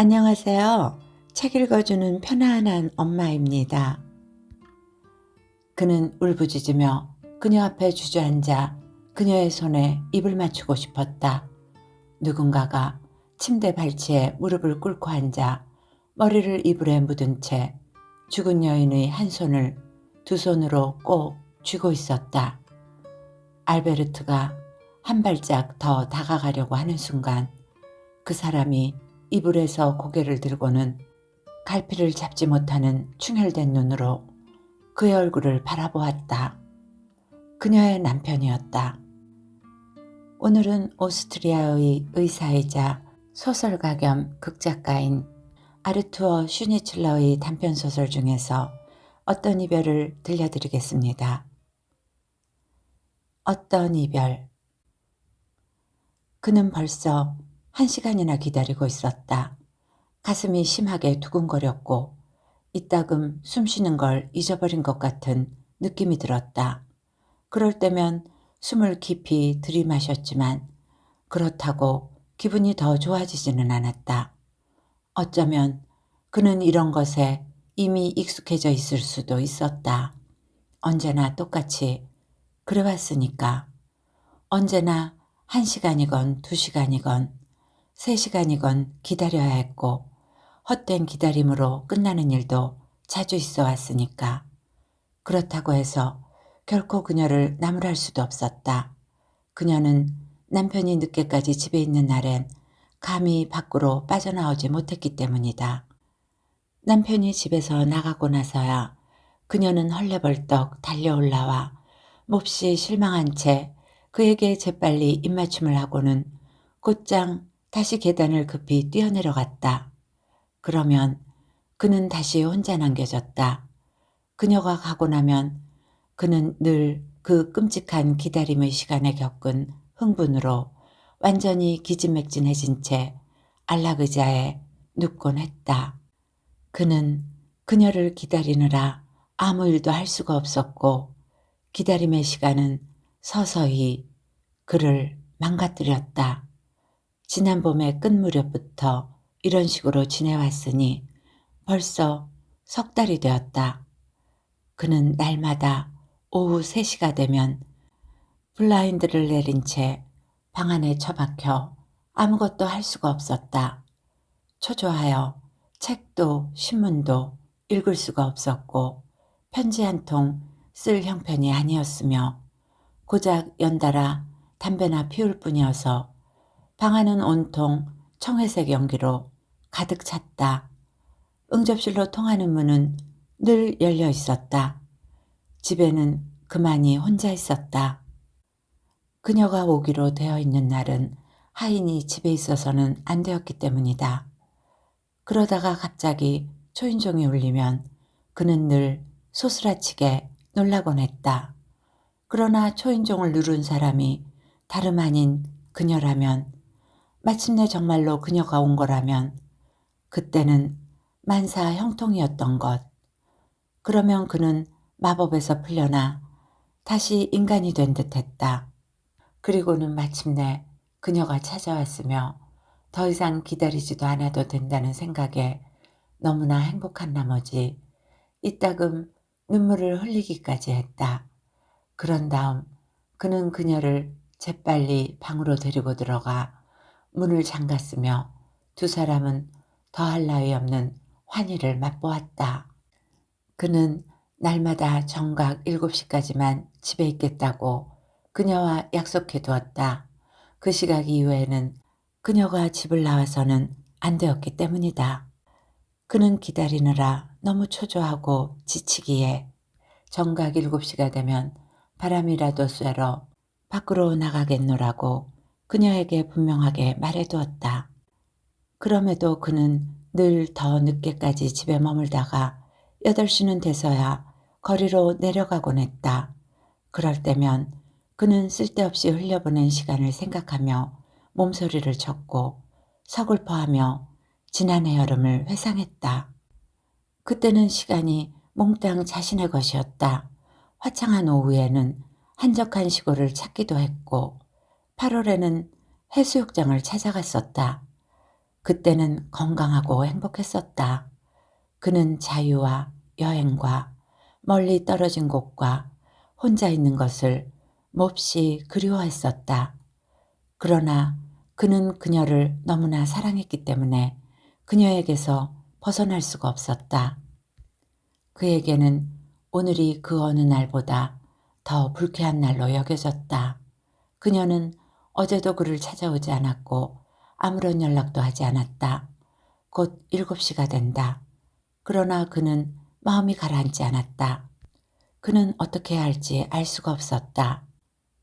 안녕하세요. 책 읽어주는 편안한 엄마입니다. 그는 울부짖으며 그녀 앞에 주저앉아 그녀의 손에 입을 맞추고 싶었다. 누군가가 침대 발치에 무릎을 꿇고 앉아 머리를 이불에 묻은 채 죽은 여인의 한 손을 두 손으로 꼭 쥐고 있었다. 알베르트가 한 발짝 더 다가가려고 하는 순간 그 사람이 이불에서 고개를 들고는 갈피를 잡지 못하는 충혈된 눈으로 그의 얼굴을 바라보았다. 그녀의 남편이었다. 오늘은 오스트리아의 의사이자 소설가 겸 극작가인 아르투어 슈니칠러의 단편소설 중에서 어떤 이별을 들려드리겠습니다. 어떤 이별. 그는 벌써 1시간이나 기다리고 있었다. 가슴이 심하게 두근거렸고 이따금 숨쉬는 걸 잊어버린 것 같은 느낌이 들었다. 그럴 때면 숨을 깊이 들이마셨지만 그렇다고 기분이 더 좋아지지는 않았다. 어쩌면 그는 이런 것에 이미 익숙해져 있을 수도 있었다. 언제나 똑같이 그래왔으니까. 언제나 1시간이건 2시간이건 3시간이건 기다려야 했고 헛된 기다림으로 끝나는 일도 자주 있어 왔으니까. 그렇다고 해서 결코 그녀를 나무랄 수도 없었다. 그녀는 남편이 늦게까지 집에 있는 날엔 감히 밖으로 빠져나오지 못했기 때문이다. 남편이 집에서 나가고 나서야 그녀는 헐레벌떡 달려올라와 몹시 실망한 채 그에게 재빨리 입맞춤을 하고는 곧장 다시 계단을 급히 뛰어내려갔다. 그러면 그는 다시 혼자 남겨졌다. 그녀가 가고 나면 그는 늘 그 끔찍한 기다림의 시간에 겪은 흥분으로 완전히 기진맥진해진 채 안락의자에 눕곤 했다. 그는 그녀를 기다리느라 아무 일도 할 수가 없었고 기다림의 시간은 서서히 그를 망가뜨렸다. 지난 봄의 끝 무렵부터 이런 식으로 지내왔으니 벌써 3달이 되었다. 그는 날마다 오후 3시가 되면 블라인드를 내린 채 방 안에 처박혀 아무것도 할 수가 없었다. 초조하여 책도 신문도 읽을 수가 없었고 편지 한 통 쓸 형편이 아니었으며 고작 연달아 담배나 피울 뿐이어서 방 안은 온통 청회색 연기로 가득 찼다. 응접실로 통하는 문은 늘 열려 있었다. 집에는 그만이 혼자 있었다. 그녀가 오기로 되어 있는 날은 하인이 집에 있어서는 안 되었기 때문이다. 그러다가 갑자기 초인종이 울리면 그는 늘 소스라치게 놀라곤 했다. 그러나 초인종을 누른 사람이 다름 아닌 그녀라면, 마침내 정말로 그녀가 온 거라면 그때는 만사 형통이었던 것. 그러면 그는 마법에서 풀려나 다시 인간이 된 듯했다. 그리고는 마침내 그녀가 찾아왔으며 더 이상 기다리지도 않아도 된다는 생각에 너무나 행복한 나머지 이따금 눈물을 흘리기까지 했다. 그런 다음 그는 그녀를 재빨리 방으로 데리고 들어가 문을 잠갔으며 두 사람은 더할 나위 없는 환희를 맛보았다. 그는 날마다 정각 7시까지만 집에 있겠다고 그녀와 약속해 두었다. 그 시각 이후에는 그녀가 집을 나와서는 안 되었기 때문이다. 그는 기다리느라 너무 초조하고 지치기에 정각 7시가 되면 바람이라도 쐬러 밖으로 나가겠노라고 그녀에게 분명하게 말해두었다. 그럼에도 그는 늘 더 늦게까지 집에 머물다가 8시는 돼서야 거리로 내려가곤 했다. 그럴 때면 그는 쓸데없이 흘려보낸 시간을 생각하며 몸서리를 쳤고 서글퍼하며 지난해 여름을 회상했다. 그때는 시간이 몽땅 자신의 것이었다. 화창한 오후에는 한적한 시골을 찾기도 했고 8월에는 해수욕장을 찾아갔었다. 그때는 건강하고 행복했었다. 그는 자유와 여행과 멀리 떨어진 곳과 혼자 있는 것을 몹시 그리워했었다. 그러나 그는 그녀를 너무나 사랑했기 때문에 그녀에게서 벗어날 수가 없었다. 그에게는 오늘이 그 어느 날보다 더 불쾌한 날로 여겨졌다. 그녀는 어제도 그를 찾아오지 않았고 아무런 연락도 하지 않았다. 곧 7시가 된다. 그러나 그는 마음이 가라앉지 않았다. 그는 어떻게 해야 할지 알 수가 없었다.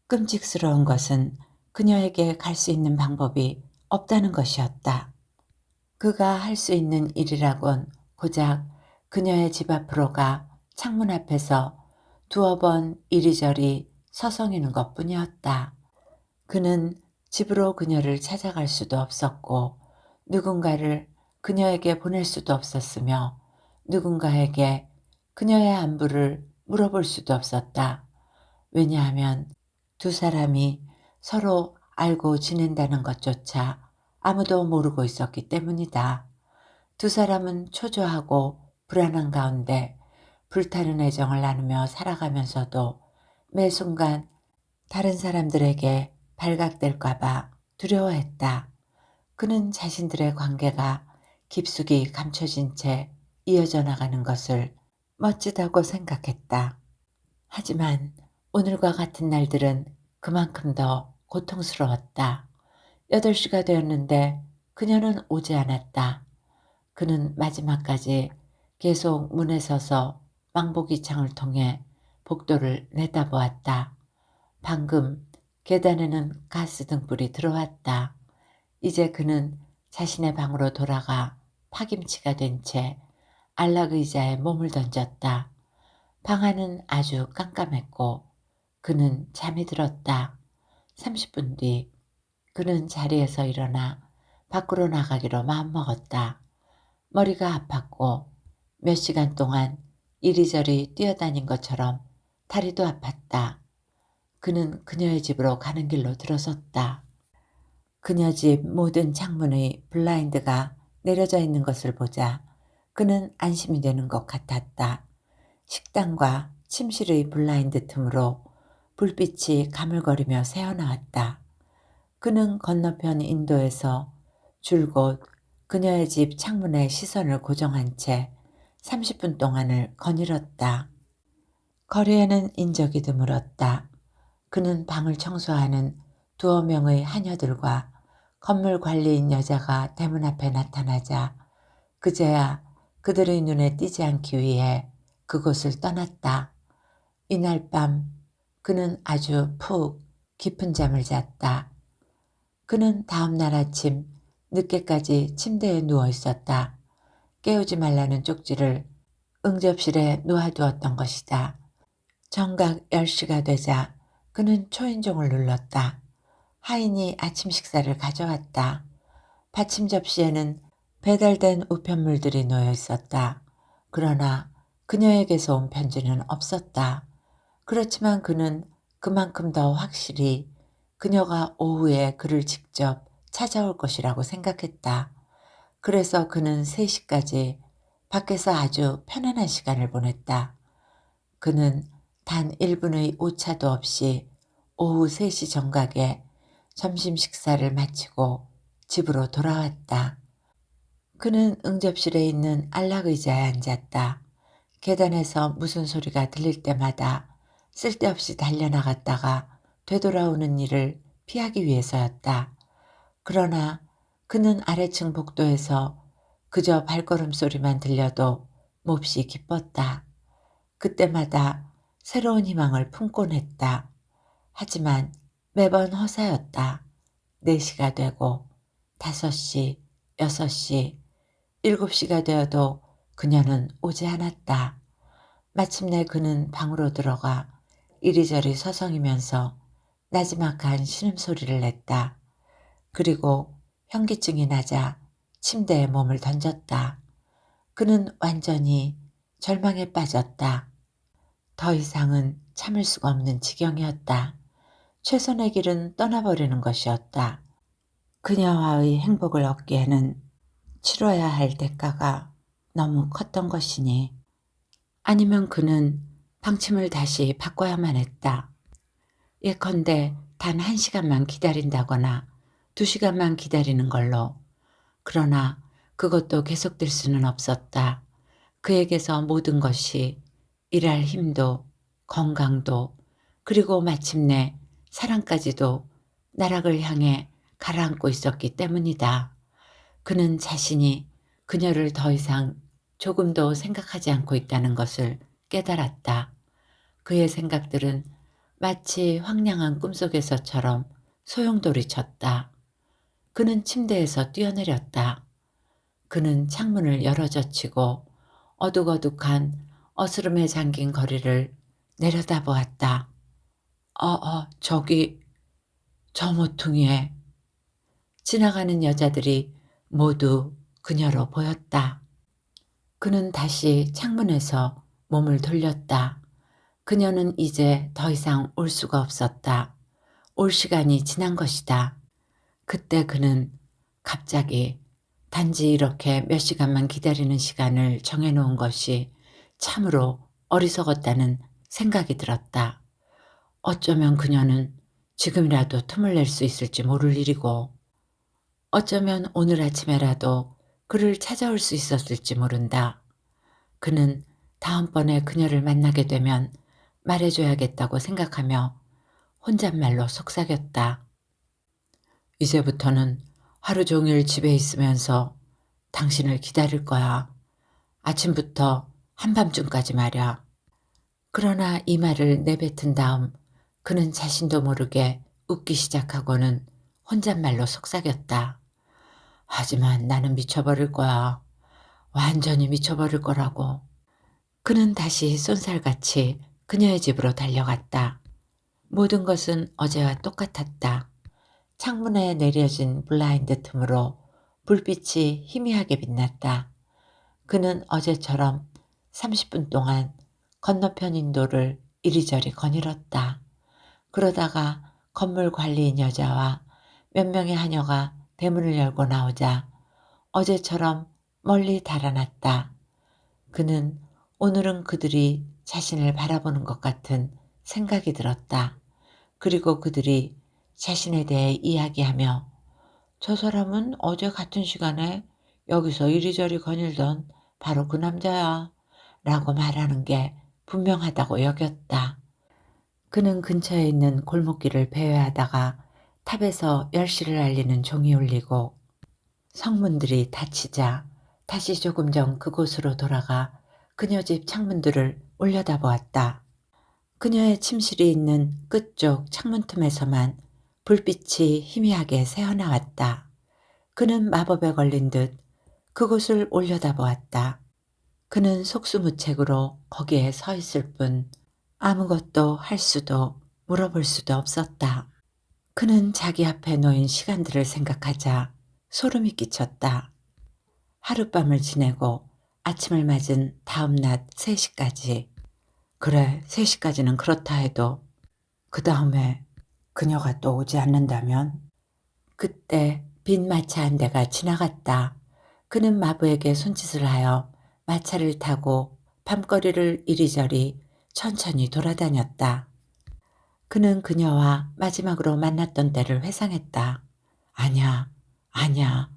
끔찍스러운 것은 그녀에게 갈 수 있는 방법이 없다는 것이었다. 그가 할 수 있는 일이라곤 고작 그녀의 집 앞으로 가 창문 앞에서 두어 번 이리저리 서성이는 것뿐이었다. 그는 집으로 그녀를 찾아갈 수도 없었고 누군가를 그녀에게 보낼 수도 없었으며 누군가에게 그녀의 안부를 물어볼 수도 없었다. 왜냐하면 두 사람이 서로 알고 지낸다는 것조차 아무도 모르고 있었기 때문이다. 두 사람은 초조하고 불안한 가운데 불타는 애정을 나누며 살아가면서도 매 순간 다른 사람들에게 발각될까 봐 두려워했다. 그는 자신들의 관계가 깊숙이 감춰진 채 이어져 나가는 것을 멋지다고 생각했다. 하지만 오늘과 같은 날들은 그만큼 더 고통스러웠다. 8시가 되었는데 그녀는 오지 않았다. 그는 마지막까지 계속 문에 서서 망보기 창을 통해 복도를 내다보았다. 방금 계단에는 가스 등불이 들어왔다. 이제 그는 자신의 방으로 돌아가 파김치가 된 채 안락 의자에 몸을 던졌다. 방 안은 아주 깜깜했고 그는 잠이 들었다. 30분 뒤 그는 자리에서 일어나 밖으로 나가기로 마음먹었다. 머리가 아팠고 몇 시간 동안 이리저리 뛰어다닌 것처럼 다리도 아팠다. 그는 그녀의 집으로 가는 길로 들어섰다. 그녀 집 모든 창문의 블라인드가 내려져 있는 것을 보자 그는 안심이 되는 것 같았다. 식당과 침실의 블라인드 틈으로 불빛이 가물거리며 새어나왔다. 그는 건너편 인도에서 줄곧 그녀의 집 창문에 시선을 고정한 채 30분 동안을 거닐었다. 거리에는 인적이 드물었다. 그는 방을 청소하는 두어 명의 하녀들과 건물 관리인 여자가 대문 앞에 나타나자 그제야 그들의 눈에 띄지 않기 위해 그곳을 떠났다. 이날 밤 그는 아주 푹 깊은 잠을 잤다. 그는 다음 날 아침 늦게까지 침대에 누워 있었다. 깨우지 말라는 쪽지를 응접실에 놓아두었던 것이다. 정각 10시가 되자 그는 초인종을 눌렀다. 하인이 아침 식사를 가져왔다. 받침 접시에는 배달된 우편물들이 놓여 있었다. 그러나 그녀에게서 온 편지는 없었다. 그렇지만 그는 그만큼 더 확실히 그녀가 오후에 그를 직접 찾아올 것이라고 생각했다. 그래서 그는 3시까지 밖에서 아주 편안한 시간을 보냈다. 그는 단 1분의 오차도 없이 오후 3시 정각에 점심 식사를 마치고 집으로 돌아왔다. 그는 응접실에 있는 안락 의자에 앉았다. 계단에서 무슨 소리가 들릴 때마다 쓸데없이 달려나갔다가 되돌아오는 일을 피하기 위해서였다. 그러나 그는 아래층 복도에서 그저 발걸음 소리만 들려도 몹시 기뻤다. 그때마다 새로운 희망을 품곤 했다. 하지만 매번 허사였다. 4시가 되고 5시, 6시, 7시가 되어도 그녀는 오지 않았다. 마침내 그는 방으로 들어가 이리저리 서성이면서 나지막한 신음소리를 냈다. 그리고 현기증이 나자 침대에 몸을 던졌다. 그는 완전히 절망에 빠졌다. 더 이상은 참을 수가 없는 지경이었다. 최선의 길은 떠나버리는 것이었다. 그녀와의 행복을 얻기에는 치러야 할 대가가 너무 컸던 것이니, 아니면 그는 방침을 다시 바꿔야만 했다. 예컨대 단 1시간만 기다린다거나 2시간만 기다리는 걸로. 그러나 그것도 계속될 수는 없었다. 그에게서 모든 것이, 일할 힘도 건강도 그리고 마침내 사랑까지도 나락을 향해 가라앉고 있었기 때문이다. 그는 자신이 그녀를 더 이상 조금도 생각하지 않고 있다는 것을 깨달았다. 그의 생각들은 마치 황량한 꿈속에서처럼 소용돌이쳤다. 그는 침대에서 뛰어내렸다. 그는 창문을 열어젖히고 어둑어둑한 어스름에 잠긴 거리를 내려다보았다. 저기 저 모퉁이에. 지나가는 여자들이 모두 그녀로 보였다. 그는 다시 창문에서 몸을 돌렸다. 그녀는 이제 더 이상 올 수가 없었다. 올 시간이 지난 것이다. 그때 그는 갑자기 단지 이렇게 몇 시간만 기다리는 시간을 정해놓은 것이 참으로 어리석었다는 생각이 들었다. 어쩌면 그녀는 지금이라도 틈을 낼 수 있을지 모를 일이고, 어쩌면 오늘 아침에라도 그를 찾아올 수 있었을지 모른다. 그는 다음번에 그녀를 만나게 되면 말해줘야겠다고 생각하며 혼잣말로 속삭였다. 이제부터는 하루 종일 집에 있으면서 당신을 기다릴 거야. 아침부터 한밤중까지 말야. 그러나 이 말을 내뱉은 다음 그는 자신도 모르게 웃기 시작하고는 혼잣말로 속삭였다. 하지만 나는 미쳐버릴 거야. 완전히 미쳐버릴 거라고. 그는 다시 쏜살같이 그녀의 집으로 달려갔다. 모든 것은 어제와 똑같았다. 창문에 내려진 블라인드 틈으로 불빛이 희미하게 빛났다. 그는 어제처럼 30분 동안 건너편 인도를 이리저리 거닐었다. 그러다가 건물 관리인 여자와 몇 명의 하녀가 대문을 열고 나오자 어제처럼 멀리 달아났다. 그는 오늘은 그들이 자신을 바라보는 것 같은 생각이 들었다. 그리고 그들이 자신에 대해 이야기하며 저 사람은 어제 같은 시간에 여기서 이리저리 거닐던 바로 그 남자야 라고 말하는 게 분명하다고 여겼다. 그는 근처에 있는 골목길을 배회하다가 탑에서 10시를 알리는 종이 울리고 성문들이 닫히자 다시 조금 전 그곳으로 돌아가 그녀 집 창문들을 올려다보았다. 그녀의 침실이 있는 끝쪽 창문 틈에서만 불빛이 희미하게 새어나왔다. 그는 마법에 걸린 듯 그곳을 올려다보았다. 그는 속수무책으로 거기에 서 있을 뿐 아무것도 할 수도 물어볼 수도 없었다. 그는 자기 앞에 놓인 시간들을 생각하자 소름이 끼쳤다. 하룻밤을 지내고 아침을 맞은 다음 낮 3시까지. 그래, 3시까지는 그렇다 해도 그 다음에 그녀가 또 오지 않는다면? 그때 빈 마차 한 대가 지나갔다. 그는 마부에게 손짓을 하여 마차를 타고 밤거리를 이리저리 천천히 돌아다녔다. 그는 그녀와 마지막으로 만났던 때를 회상했다. 아냐, 아냐.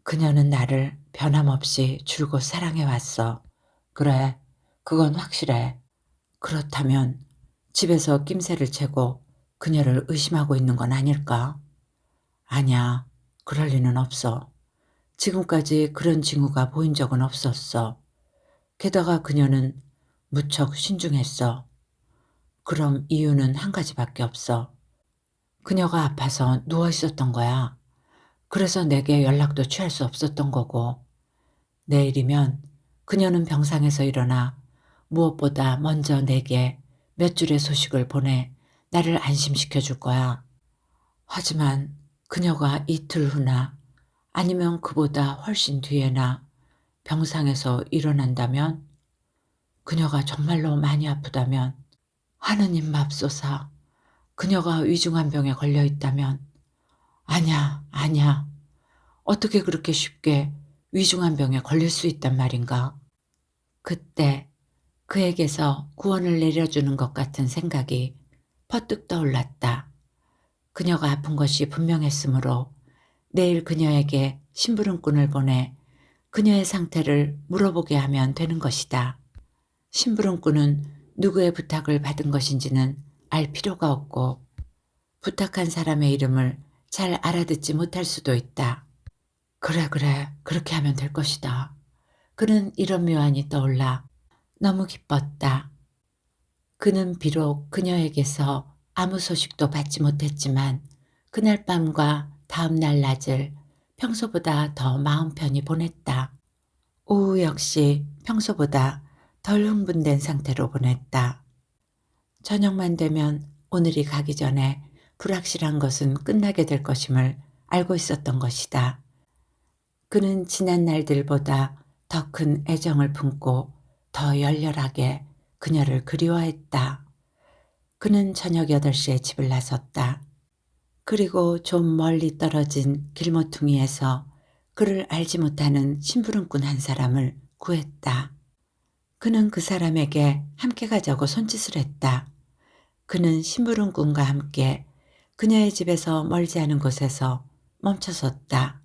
그녀는 나를 변함없이 줄곧 사랑해왔어. 그래, 그건 확실해. 그렇다면 집에서 낌새를 채고 그녀를 의심하고 있는 건 아닐까? 아냐, 그럴 리는 없어. 지금까지 그런 징후가 보인 적은 없었어. 게다가 그녀는 무척 신중했어. 그럼 이유는 한 가지밖에 없어. 그녀가 아파서 누워 있었던 거야. 그래서 내게 연락도 취할 수 없었던 거고, 내일이면 그녀는 병상에서 일어나 무엇보다 먼저 내게 몇 줄의 소식을 보내 나를 안심시켜 줄 거야. 하지만 그녀가 이틀 후나 아니면 그보다 훨씬 뒤에나 병상에서 일어난다면, 그녀가 정말로 많이 아프다면, 하느님 맙소사, 그녀가 위중한 병에 걸려 있다면, 아냐, 아냐, 어떻게 그렇게 쉽게 위중한 병에 걸릴 수 있단 말인가. 그때 그에게서 구원을 내려주는 것 같은 생각이 퍼뜩 떠올랐다. 그녀가 아픈 것이 분명했으므로 내일 그녀에게 심부름꾼을 보내 그녀의 상태를 물어보게 하면 되는 것이다. 심부름꾼은 누구의 부탁을 받은 것인지는 알 필요가 없고 부탁한 사람의 이름을 잘 알아듣지 못할 수도 있다. 그래, 그래. 그렇게 하면 될 것이다. 그는 이런 묘안이 떠올라 너무 기뻤다. 그는 비록 그녀에게서 아무 소식도 받지 못했지만 그날 밤과 다음 날 낮을 평소보다 더 마음 편히 보냈다. 오후 역시 평소보다 덜 흥분된 상태로 보냈다. 저녁만 되면 오늘이 가기 전에 불확실한 것은 끝나게 될 것임을 알고 있었던 것이다. 그는 지난 날들보다 더 큰 애정을 품고 더 열렬하게 그녀를 그리워했다. 그는 저녁 8시에 집을 나섰다. 그리고 좀 멀리 떨어진 길모퉁이에서 그를 알지 못하는 심부름꾼 한 사람을 구했다. 그는 그 사람에게 함께 가자고 손짓을 했다. 그는 심부름꾼과 함께 그녀의 집에서 멀지 않은 곳에서 멈춰섰다.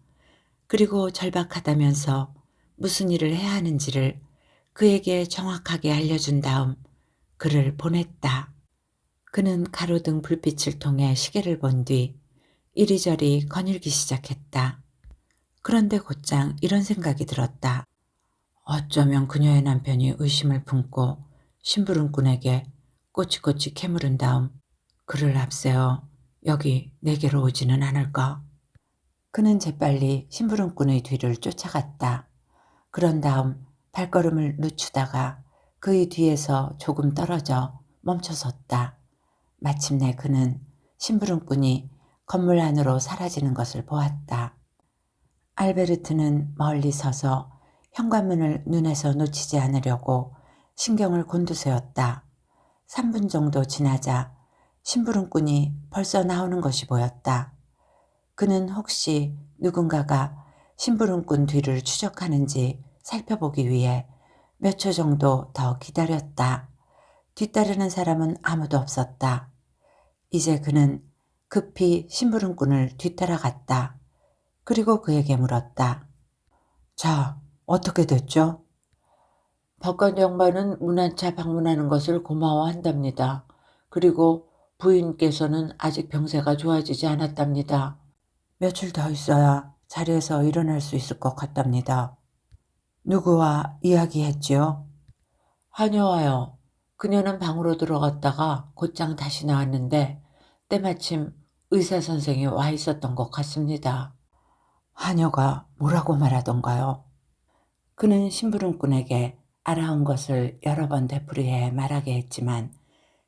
그리고 절박하다면서 무슨 일을 해야 하는지를 그에게 정확하게 알려준 다음 그를 보냈다. 그는 가로등 불빛을 통해 시계를 본 뒤 이리저리 거닐기 시작했다. 그런데 곧장 이런 생각이 들었다. 어쩌면 그녀의 남편이 의심을 품고 심부름꾼에게 꼬치꼬치 캐물은 다음 그를 앞세워 여기 내게로 오지는 않을까? 그는 재빨리 심부름꾼의 뒤를 쫓아갔다. 그런 다음 발걸음을 늦추다가 그의 뒤에서 조금 떨어져 멈춰섰다. 마침내 그는 심부름꾼이 건물 안으로 사라지는 것을 보았다. 알베르트는 멀리 서서 현관문을 눈에서 놓치지 않으려고 신경을 곤두세웠다. 3분 정도 지나자 심부름꾼이 벌써 나오는 것이 보였다. 그는 혹시 누군가가 심부름꾼 뒤를 추적하는지 살펴보기 위해 몇 초 정도 더 기다렸다. 뒤따르는 사람은 아무도 없었다. 이제 그는 급히 심부름꾼을 뒤따라갔다. 그리고 그에게 물었다. 자, 어떻게 됐죠? 법관 양반은 문안차 방문하는 것을 고마워한답니다. 그리고 부인께서는 아직 병세가 좋아지지 않았답니다. 며칠 더 있어야 자리에서 일어날 수 있을 것 같답니다. 누구와 이야기했지요? 하녀와요. 그녀는 방으로 들어갔다가 곧장 다시 나왔는데 때마침 의사 선생이 와 있었던 것 같습니다. 하녀가 뭐라고 말하던가요? 그는 심부름꾼에게 알아온 것을 여러 번 되풀이해 말하게 했지만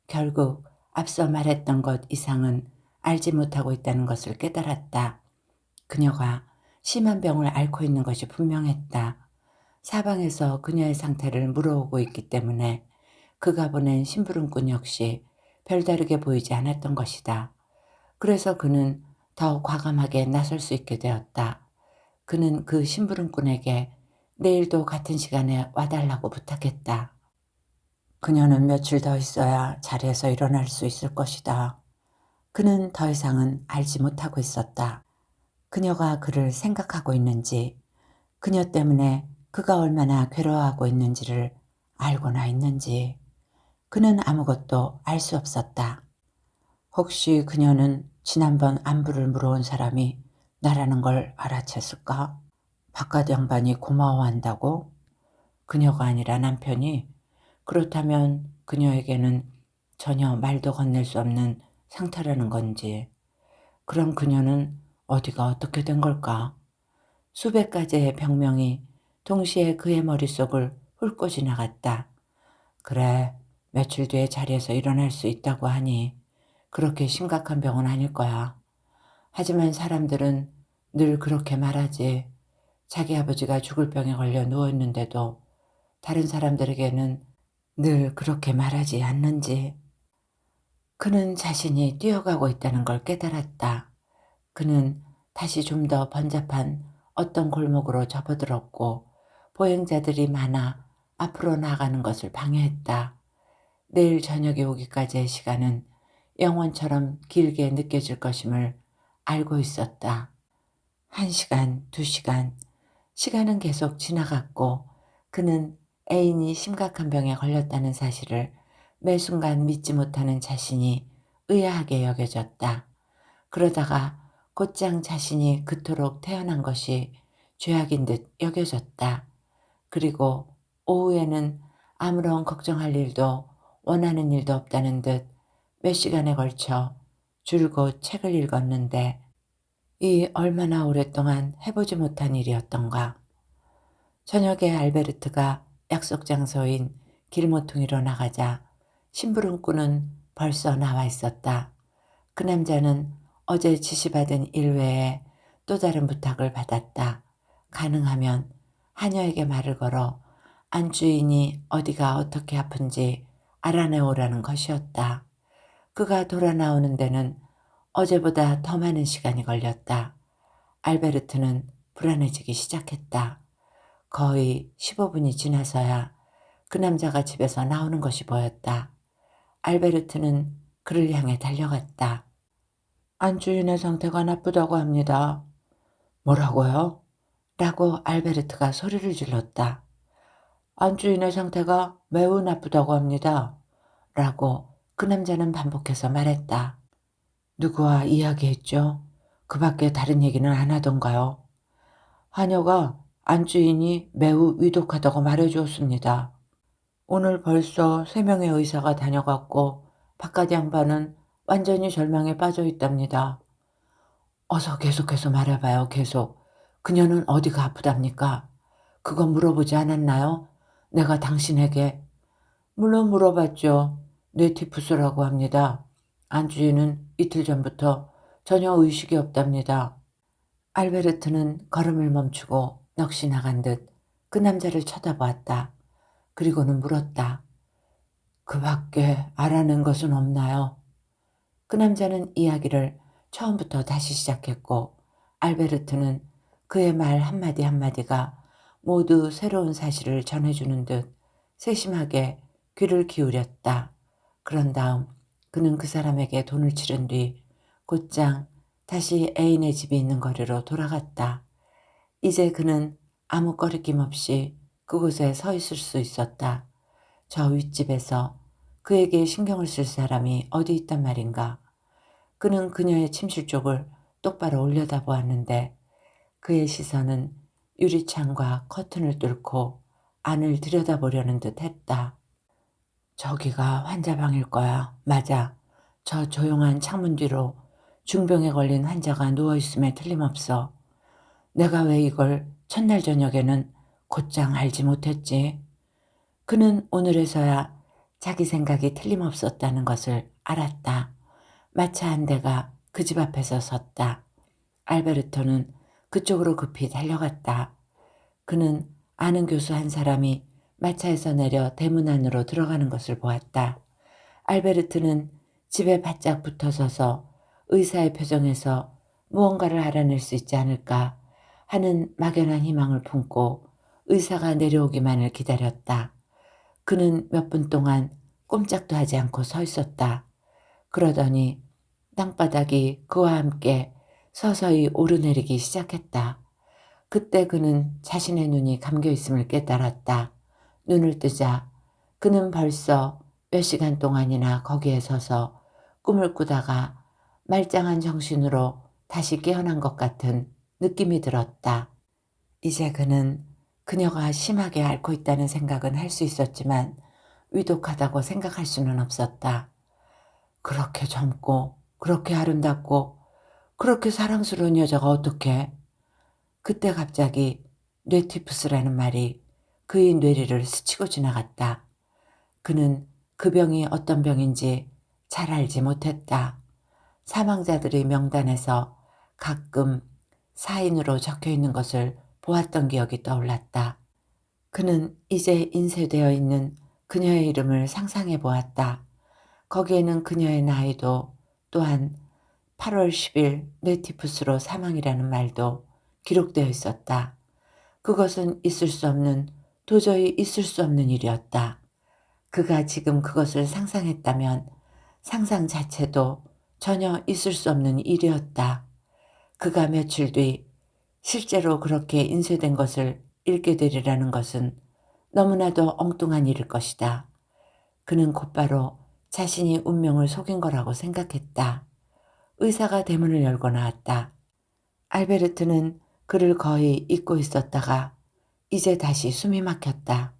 결국 앞서 말했던 것 이상은 알지 못하고 있다는 것을 깨달았다. 그녀가 심한 병을 앓고 있는 것이 분명했다. 사방에서 그녀의 상태를 물어오고 있기 때문에 그가 보낸 심부름꾼 역시 별다르게 보이지 않았던 것이다. 그래서 그는 더 과감하게 나설 수 있게 되었다. 그는 그 심부름꾼에게 내일도 같은 시간에 와달라고 부탁했다. 그녀는 며칠 더 있어야 자리에서 일어날 수 있을 것이다. 그는 더 이상은 알지 못하고 있었다. 그녀가 그를 생각하고 있는지, 그녀 때문에 그가 얼마나 괴로워하고 있는지를 알고나 있는지, 그는 아무것도 알 수 없었다. 혹시 그녀는 지난번 안부를 물어온 사람이 나라는 걸 알아챘을까? 바깥 양반이 고마워한다고? 그녀가 아니라 남편이? 그렇다면 그녀에게는 전혀 말도 건넬 수 없는 상태라는 건지. 그럼 그녀는 어디가 어떻게 된 걸까? 수백 가지의 병명이 동시에 그의 머릿속을 훑고 지나갔다. 그래, 며칠 뒤에 자리에서 일어날 수 있다고 하니 그렇게 심각한 병은 아닐 거야. 하지만 사람들은 늘 그렇게 말하지. 자기 아버지가 죽을 병에 걸려 누워있는데도 다른 사람들에게는 늘 그렇게 말하지 않는지. 그는 자신이 뛰어가고 있다는 걸 깨달았다. 그는 다시 좀 더 번잡한 어떤 골목으로 접어들었고 보행자들이 많아 앞으로 나아가는 것을 방해했다. 내일 저녁이 오기까지의 시간은 영원처럼 길게 느껴질 것임을 알고 있었다. 1시간, 2시간, 시간은 계속 지나갔고 그는 애인이 심각한 병에 걸렸다는 사실을 매 순간 믿지 못하는 자신이 의아하게 여겨졌다. 그러다가 곧장 자신이 그토록 태어난 것이 죄악인 듯 여겨졌다. 그리고 오후에는 아무런 걱정할 일도 원하는 일도 없다는 듯 몇 시간에 걸쳐 줄곧 책을 읽었는데 이 얼마나 오랫동안 해보지 못한 일이었던가. 저녁에 알베르트가 약속 장소인 길모퉁이로 나가자 심부름꾼은 벌써 나와 있었다. 그 남자는 어제 지시받은 일 외에 또 다른 부탁을 받았다. 가능하면 하녀에게 말을 걸어 안주인이 어디가 어떻게 아픈지 알아내오라는 것이었다. 그가 돌아 나오는 데는 어제보다 더 많은 시간이 걸렸다. 알베르트는 불안해지기 시작했다. 거의 15분이 지나서야 그 남자가 집에서 나오는 것이 보였다. 알베르트는 그를 향해 달려갔다. 안주인의 상태가 나쁘다고 합니다. 뭐라고요? 라고 알베르트가 소리를 질렀다. 안주인의 상태가 매우 나쁘다고 합니다. 라고 그 남자는 반복해서 말했다. 누구와 이야기했죠? 그 밖에 다른 얘기는 안 하던가요? 하녀가 안주인이 매우 위독하다고 말해주었습니다. 오늘 벌써 3명의 의사가 다녀갔고 바깥 양반은 완전히 절망에 빠져 있답니다. 어서 계속해서 말해봐요, 계속. 그녀는 어디가 아프답니까? 그거 물어보지 않았나요? 내가 당신에게. 물론 물어봤죠. 뇌티푸스라고 합니다. 안주인은 이틀 전부터 전혀 의식이 없답니다. 알베르트는 걸음을 멈추고 넋이 나간 듯 그 남자를 쳐다보았다. 그리고는 물었다. 그 밖에 알아낸 것은 없나요? 그 남자는 이야기를 처음부터 다시 시작했고 알베르트는 그의 말 한마디 한마디가 모두 새로운 사실을 전해주는 듯 세심하게 귀를 기울였다. 그런 다음 그는 그 사람에게 돈을 치른 뒤 곧장 다시 애인의 집이 있는 거리로 돌아갔다. 이제 그는 아무 꺼리낌 없이 그곳에 서 있을 수 있었다. 저 윗집에서 그에게 신경을 쓸 사람이 어디 있단 말인가. 그는 그녀의 침실 쪽을 똑바로 올려다보았는데 그의 시선은 유리창과 커튼을 뚫고 안을 들여다보려는 듯 했다. 저기가 환자방일 거야. 맞아. 저 조용한 창문 뒤로 중병에 걸린 환자가 누워있음에 틀림없어. 내가 왜 이걸 첫날 저녁에는 곧장 알지 못했지? 그는 오늘에서야 자기 생각이 틀림없었다는 것을 알았다. 마차 한 대가 그 집 앞에서 섰다. 알베르토는 그쪽으로 급히 달려갔다. 그는 아는 교수 한 사람이 마차에서 내려 대문 안으로 들어가는 것을 보았다. 알베르트는 집에 바짝 붙어서서 의사의 표정에서 무언가를 알아낼 수 있지 않을까 하는 막연한 희망을 품고 의사가 내려오기만을 기다렸다. 그는 몇 분 동안 꼼짝도 하지 않고 서 있었다. 그러더니 땅바닥이 그와 함께 서서히 오르내리기 시작했다. 그때 그는 자신의 눈이 감겨 있음을 깨달았다. 눈을 뜨자 그는 벌써 몇 시간 동안이나 거기에 서서 꿈을 꾸다가 말짱한 정신으로 다시 깨어난 것 같은 느낌이 들었다. 이제 그는 그녀가 심하게 앓고 있다는 생각은 할 수 있었지만 위독하다고 생각할 수는 없었다. 그렇게 젊고 그렇게 아름답고 그렇게 사랑스러운 여자가 어떻게? 그때 갑자기 뇌티푸스라는 말이 그의 뇌리를 스치고 지나갔다. 그는 그 병이 어떤 병인지 잘 알지 못했다. 사망자들의 명단에서 가끔 사인으로 적혀 있는 것을 보았던 기억이 떠올랐다. 그는 이제 인쇄되어 있는 그녀의 이름을 상상해 보았다. 거기에는 그녀의 나이도 또한 8월 10일 뇌티푸스로 사망이라는 말도 기록되어 있었다. 그것은 있을 수 없는, 도저히 있을 수 없는 일이었다. 그가 지금 그것을 상상했다면 상상 자체도 전혀 있을 수 없는 일이었다. 그가 며칠 뒤 실제로 그렇게 인쇄된 것을 읽게 되리라는 것은 너무나도 엉뚱한 일일 것이다. 그는 곧바로 자신이 운명을 속인 거라고 생각했다. 의사가 대문을 열고 나왔다. 알베르트는 그를 거의 잊고 있었다가 이제 다시 숨이 막혔다.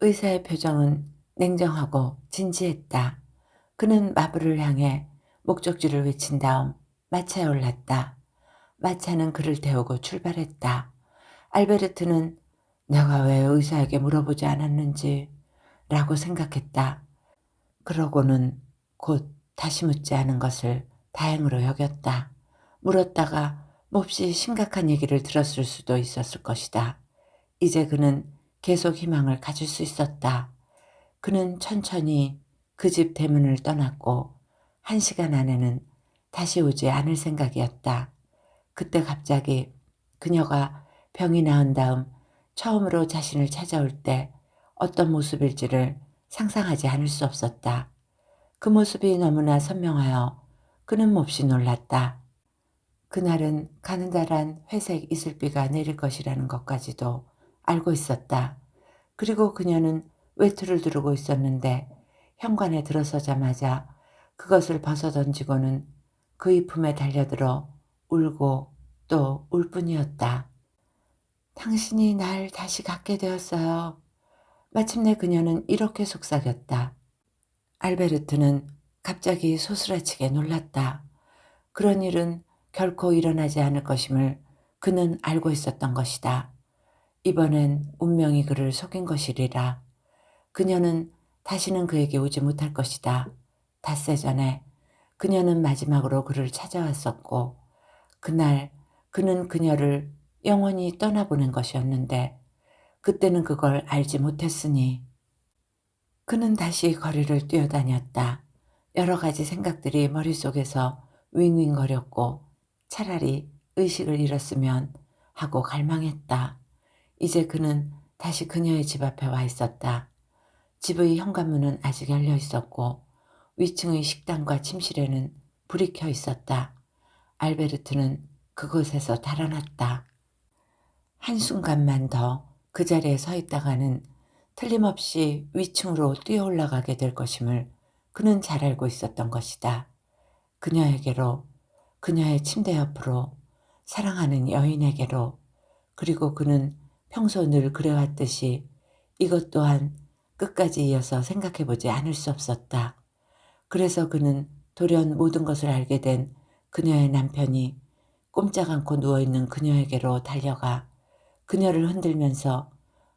의사의 표정은 냉정하고 진지했다. 그는 마블을 향해 목적지를 외친 다음 마차에 올랐다. 마차는 그를 태우고 출발했다. 알베르트는 내가 왜 의사에게 물어보지 않았는지 라고 생각했다. 그러고는 곧 다시 묻지 않은 것을 다행으로 여겼다. 물었다가 몹시 심각한 얘기를 들었을 수도 있었을 것이다. 이제 그는 계속 희망을 가질 수 있었다. 그는 천천히 그 집 대문을 떠났고 1시간 안에는 다시 오지 않을 생각이었다. 그때 갑자기 그녀가 병이 나은 다음 처음으로 자신을 찾아올 때 어떤 모습일지를 상상하지 않을 수 없었다. 그 모습이 너무나 선명하여 그는 몹시 놀랐다. 그날은 가느다란 회색 이슬비가 내릴 것이라는 것까지도 알고 있었다. 그리고 그녀는 외투를 두르고 있었는데 현관에 들어서자마자 그것을 벗어던지고는 그의 품에 달려들어 울고 또 울 뿐이었다. 당신이 날 다시 갖게 되었어요. 마침내 그녀는 이렇게 속삭였다. 알베르트는 갑자기 소스라치게 놀랐다. 그런 일은 결코 일어나지 않을 것임을 그는 알고 있었던 것이다. 이번엔 운명이 그를 속인 것이리라. 그녀는 다시는 그에게 오지 못할 것이다. 닷새 전에 그녀는 마지막으로 그를 찾아왔었고 그날 그는 그녀를 영원히 떠나보낸 것이었는데 그때는 그걸 알지 못했으니 그는 다시 거리를 뛰어다녔다. 여러 가지 생각들이 머릿속에서 윙윙거렸고 차라리 의식을 잃었으면 하고 갈망했다. 이제 그는 다시 그녀의 집 앞에 와 있었다. 집의 현관문은 아직 열려 있었고 위층의 식당과 침실에는 불이 켜 있었다. 알베르트는 그곳에서 달아났다. 한순간만 더 그 자리에 서 있다가는 틀림없이 위층으로 뛰어 올라가게 될 것임을 그는 잘 알고 있었던 것이다. 그녀에게로, 그녀의 침대 옆으로, 사랑하는 여인에게로, 그리고 그는 평소 늘 그래왔듯이 이것 또한 끝까지 이어서 생각해보지 않을 수 없었다. 그래서 그는 돌연 모든 것을 알게 된 그녀의 남편이 꼼짝 않고 누워있는 그녀에게로 달려가 그녀를 흔들면서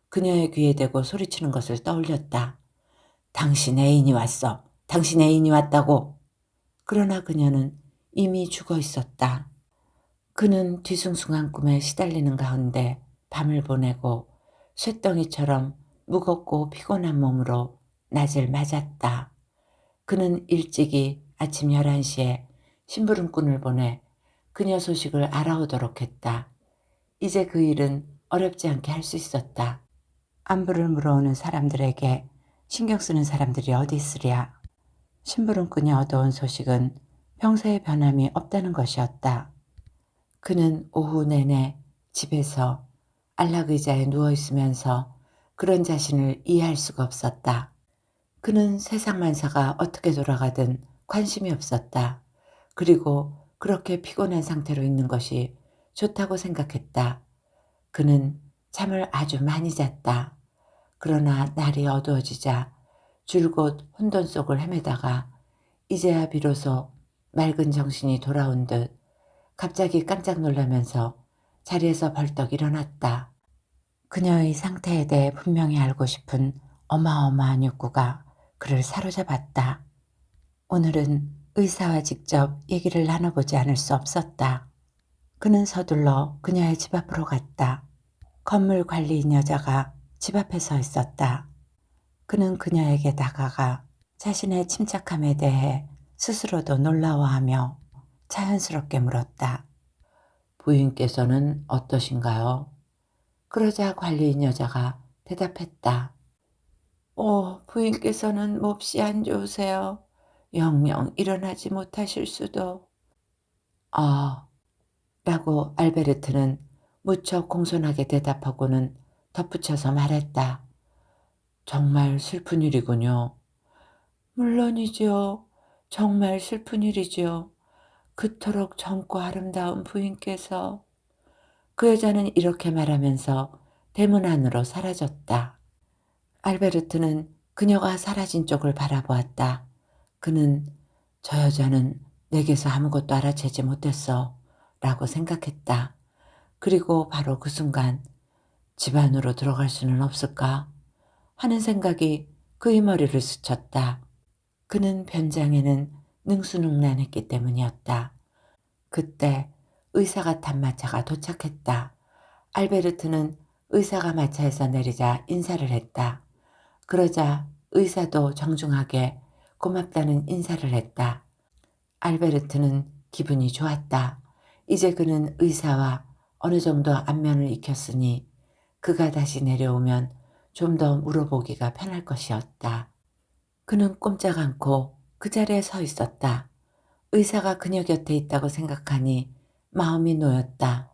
그녀의 귀에 대고 소리치는 것을 떠올렸다. 당신 애인이 왔어. 당신 애인이 왔다고. 그러나 그녀는 이미 죽어 있었다. 그는 뒤숭숭한 꿈에 시달리는 가운데 밤을 보내고 쇳덩이처럼 무겁고 피곤한 몸으로 낮을 맞았다. 그는 일찍이 아침 11시에 심부름꾼을 보내 그녀 소식을 알아오도록 했다. 이제 그 일은 어렵지 않게 할 수 있었다. 안부를 물어오는 사람들에게 신경 쓰는 사람들이 어디 있으랴. 심부름꾼이 얻어온 소식은 평소의 변함이 없다는 것이었다. 그는 오후 내내 집에서 안락의자에 누워있으면서 그런 자신을 이해할 수가 없었다. 그는 세상 만사가 어떻게 돌아가든 관심이 없었다. 그리고 그렇게 피곤한 상태로 있는 것이 좋다고 생각했다. 그는 잠을 아주 많이 잤다. 그러나 날이 어두워지자 줄곧 혼돈 속을 헤매다가 이제야 비로소 맑은 정신이 돌아온 듯 갑자기 깜짝 놀라면서 자리에서 벌떡 일어났다. 그녀의 상태에 대해 분명히 알고 싶은 어마어마한 욕구가 그를 사로잡았다. 오늘은 의사와 직접 얘기를 나눠보지 않을 수 없었다. 그는 서둘러 그녀의 집 앞으로 갔다. 건물 관리인 여자가 집 앞에 서 있었다. 그는 그녀에게 다가가 자신의 침착함에 대해 스스로도 놀라워하며 자연스럽게 물었다. 부인께서는 어떠신가요? 그러자 관리인 여자가 대답했다. 부인께서는 몹시 안 좋으세요. 영영 일어나지 못하실 수도. 아, 라고 알베르트는 무척 공손하게 대답하고는 덧붙여서 말했다. 정말 슬픈 일이군요. 물론이죠. 정말 슬픈 일이죠. 그토록 젊고 아름다운 부인께서. 그 여자는 이렇게 말하면서 대문 안으로 사라졌다. 알베르트는 그녀가 사라진 쪽을 바라보았다. 그는 저 여자는 내게서 아무것도 알아채지 못했어 라고 생각했다. 그리고 바로 그 순간 집 안으로 들어갈 수는 없을까 하는 생각이 그의 머리를 스쳤다. 그는 변장에는 능수능란했기 때문이었다. 그때 의사가 탄 마차가 도착했다. 알베르트는 의사가 마차에서 내리자 인사를 했다. 그러자 의사도 정중하게 고맙다는 인사를 했다. 알베르트는 기분이 좋았다. 이제 그는 의사와 어느 정도 안면을 익혔으니 그가 다시 내려오면 좀 더 물어보기가 편할 것이었다. 그는 꼼짝 않고 그 자리에 서 있었다. 의사가 그녀 곁에 있다고 생각하니 마음이 놓였다.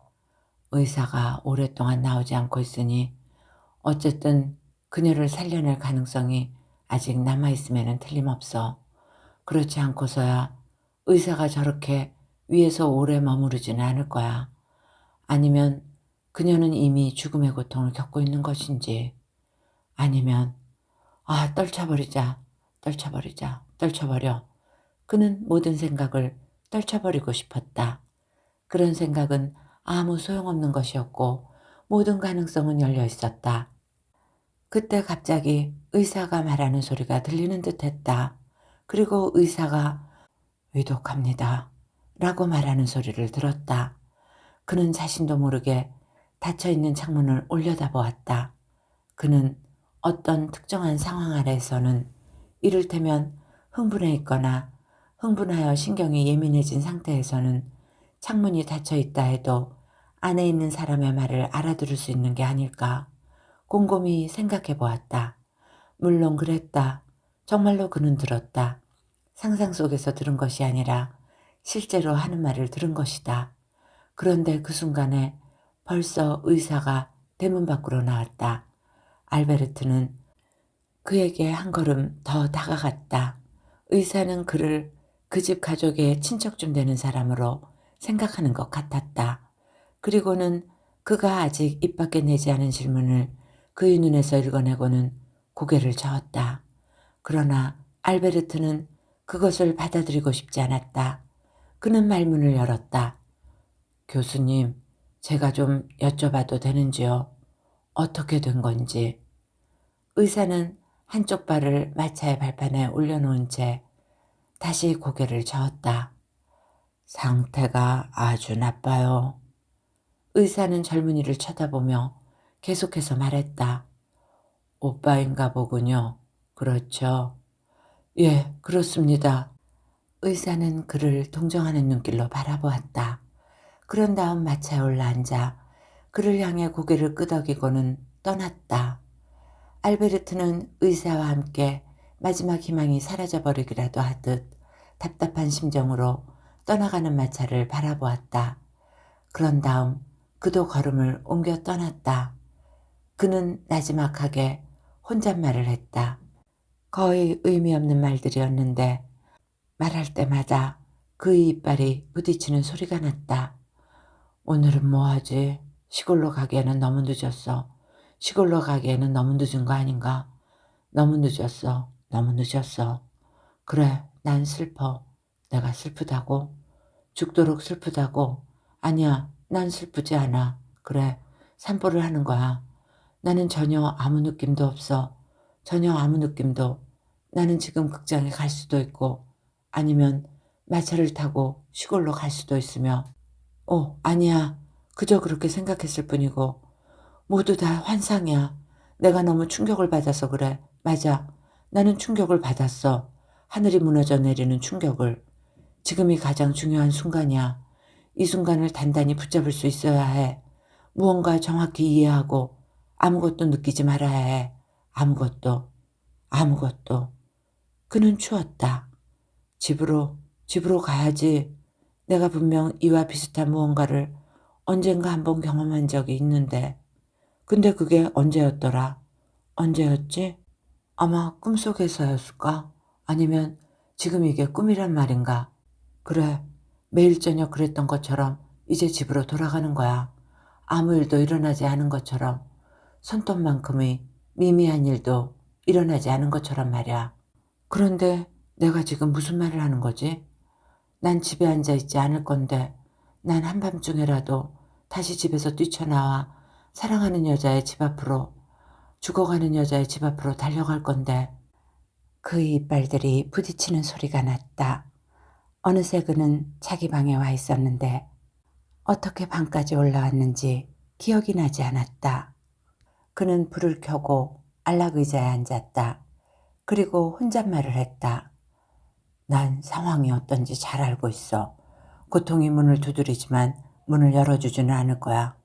의사가 오랫동안 나오지 않고 있으니 어쨌든 그녀를 살려낼 가능성이 아직 남아있음에는 틀림없어. 그렇지 않고서야 의사가 저렇게 위에서 오래 머무르지는 않을 거야. 아니면 그녀는 이미 죽음의 고통을 겪고 있는 것인지, 아니면 떨쳐버리자, 떨쳐버리자, 떨쳐버려. 그는 모든 생각을 떨쳐버리고 싶었다. 그런 생각은 아무 소용없는 것이었고 모든 가능성은 열려 있었다. 그때 갑자기 의사가 말하는 소리가 들리는 듯했다. 그리고 의사가 위독합니다 라고 말하는 소리를 들었다. 그는 자신도 모르게 닫혀있는 창문을 올려다보았다. 그는 어떤 특정한 상황 아래에서는 이를테면 흥분해 있거나 흥분하여 신경이 예민해진 상태에서는 창문이 닫혀 있다 해도 안에 있는 사람의 말을 알아들을 수 있는 게 아닐까 곰곰이 생각해 보았다. 물론 그랬다. 정말로 그는 들었다. 상상 속에서 들은 것이 아니라 실제로 하는 말을 들은 것이다. 그런데 그 순간에 벌써 의사가 대문 밖으로 나왔다. 알베르트는 그에게 한 걸음 더 다가갔다. 의사는 그를 그 집 가족의 친척쯤 되는 사람으로 생각하는 것 같았다. 그리고는 그가 아직 입 밖에 내지 않은 질문을 그의 눈에서 읽어내고는 고개를 저었다. 그러나 알베르트는 그것을 받아들이고 싶지 않았다. 그는 말문을 열었다. 교수님, 제가 좀 여쭤봐도 되는지요? 어떻게 된 건지. 의사는 한쪽 발을 마차의 발판에 올려놓은 채 다시 고개를 저었다. 상태가 아주 나빠요. 의사는 젊은이를 쳐다보며 계속해서 말했다. 오빠인가 보군요. 그렇죠. 예, 그렇습니다. 의사는 그를 동정하는 눈길로 바라보았다. 그런 다음 마차에 올라앉아 그를 향해 고개를 끄덕이고는 떠났다. 알베르트는 의사와 함께 마지막 희망이 사라져버리기라도 하듯 답답한 심정으로 떠나가는 마차를 바라보았다. 그런 다음 그도 걸음을 옮겨 떠났다. 그는 나지막하게 혼잣말을 했다. 거의 의미 없는 말들이었는데 말할 때마다 그의 이빨이 부딪히는 소리가 났다. 오늘은 뭐하지? 시골로 가기에는 너무 늦었어. 시골로 가기에는 너무 늦은 거 아닌가? 너무 늦었어. 너무 늦었어. 그래, 난 슬퍼. 내가 슬프다고? 죽도록 슬프다고? 아니야, 난 슬프지 않아. 그래, 산보를 하는 거야. 나는 전혀 아무 느낌도 없어. 전혀 아무 느낌도. 나는 지금 극장에 갈 수도 있고 아니면 마차를 타고 시골로 갈 수도 있으며 아니야. 그저 그렇게 생각했을 뿐이고 모두 다 환상이야. 내가 너무 충격을 받아서 그래. 맞아. 나는 충격을 받았어. 하늘이 무너져 내리는 충격을. 지금이 가장 중요한 순간이야. 이 순간을 단단히 붙잡을 수 있어야 해. 무언가 정확히 이해하고 아무것도 느끼지 말아야 해. 아무것도, 아무것도. 그는 추웠다. 집으로 가야지. 내가 분명 이와 비슷한 무언가를 언젠가 한번 경험한 적이 있는데. 근데 그게 언제였더라? 언제였지? 아마 꿈속에서였을까? 아니면 지금 이게 꿈이란 말인가? 그래, 매일 저녁 그랬던 것처럼 이제 집으로 돌아가는 거야. 아무 일도 일어나지 않은 것처럼, 손톱만큼의 미미한 일도 일어나지 않은 것처럼 말이야. 그런데 내가 지금 무슨 말을 하는 거지? 난 집에 앉아 있지 않을 건데, 난 한밤중에라도 다시 집에서 뛰쳐나와 사랑하는 여자의 집 앞으로, 죽어가는 여자의 집 앞으로 달려갈 건데, 그의 이빨들이 부딪히는 소리가 났다. 어느새 그는 자기 방에 와 있었는데 어떻게 방까지 올라왔는지 기억이 나지 않았다. 그는 불을 켜고 안락의자에 앉았다. 그리고 혼잣말을 했다. 난 상황이 어떤지 잘 알고 있어. 고통이 문을 두드리지만 문을 열어주지는 않을 거야.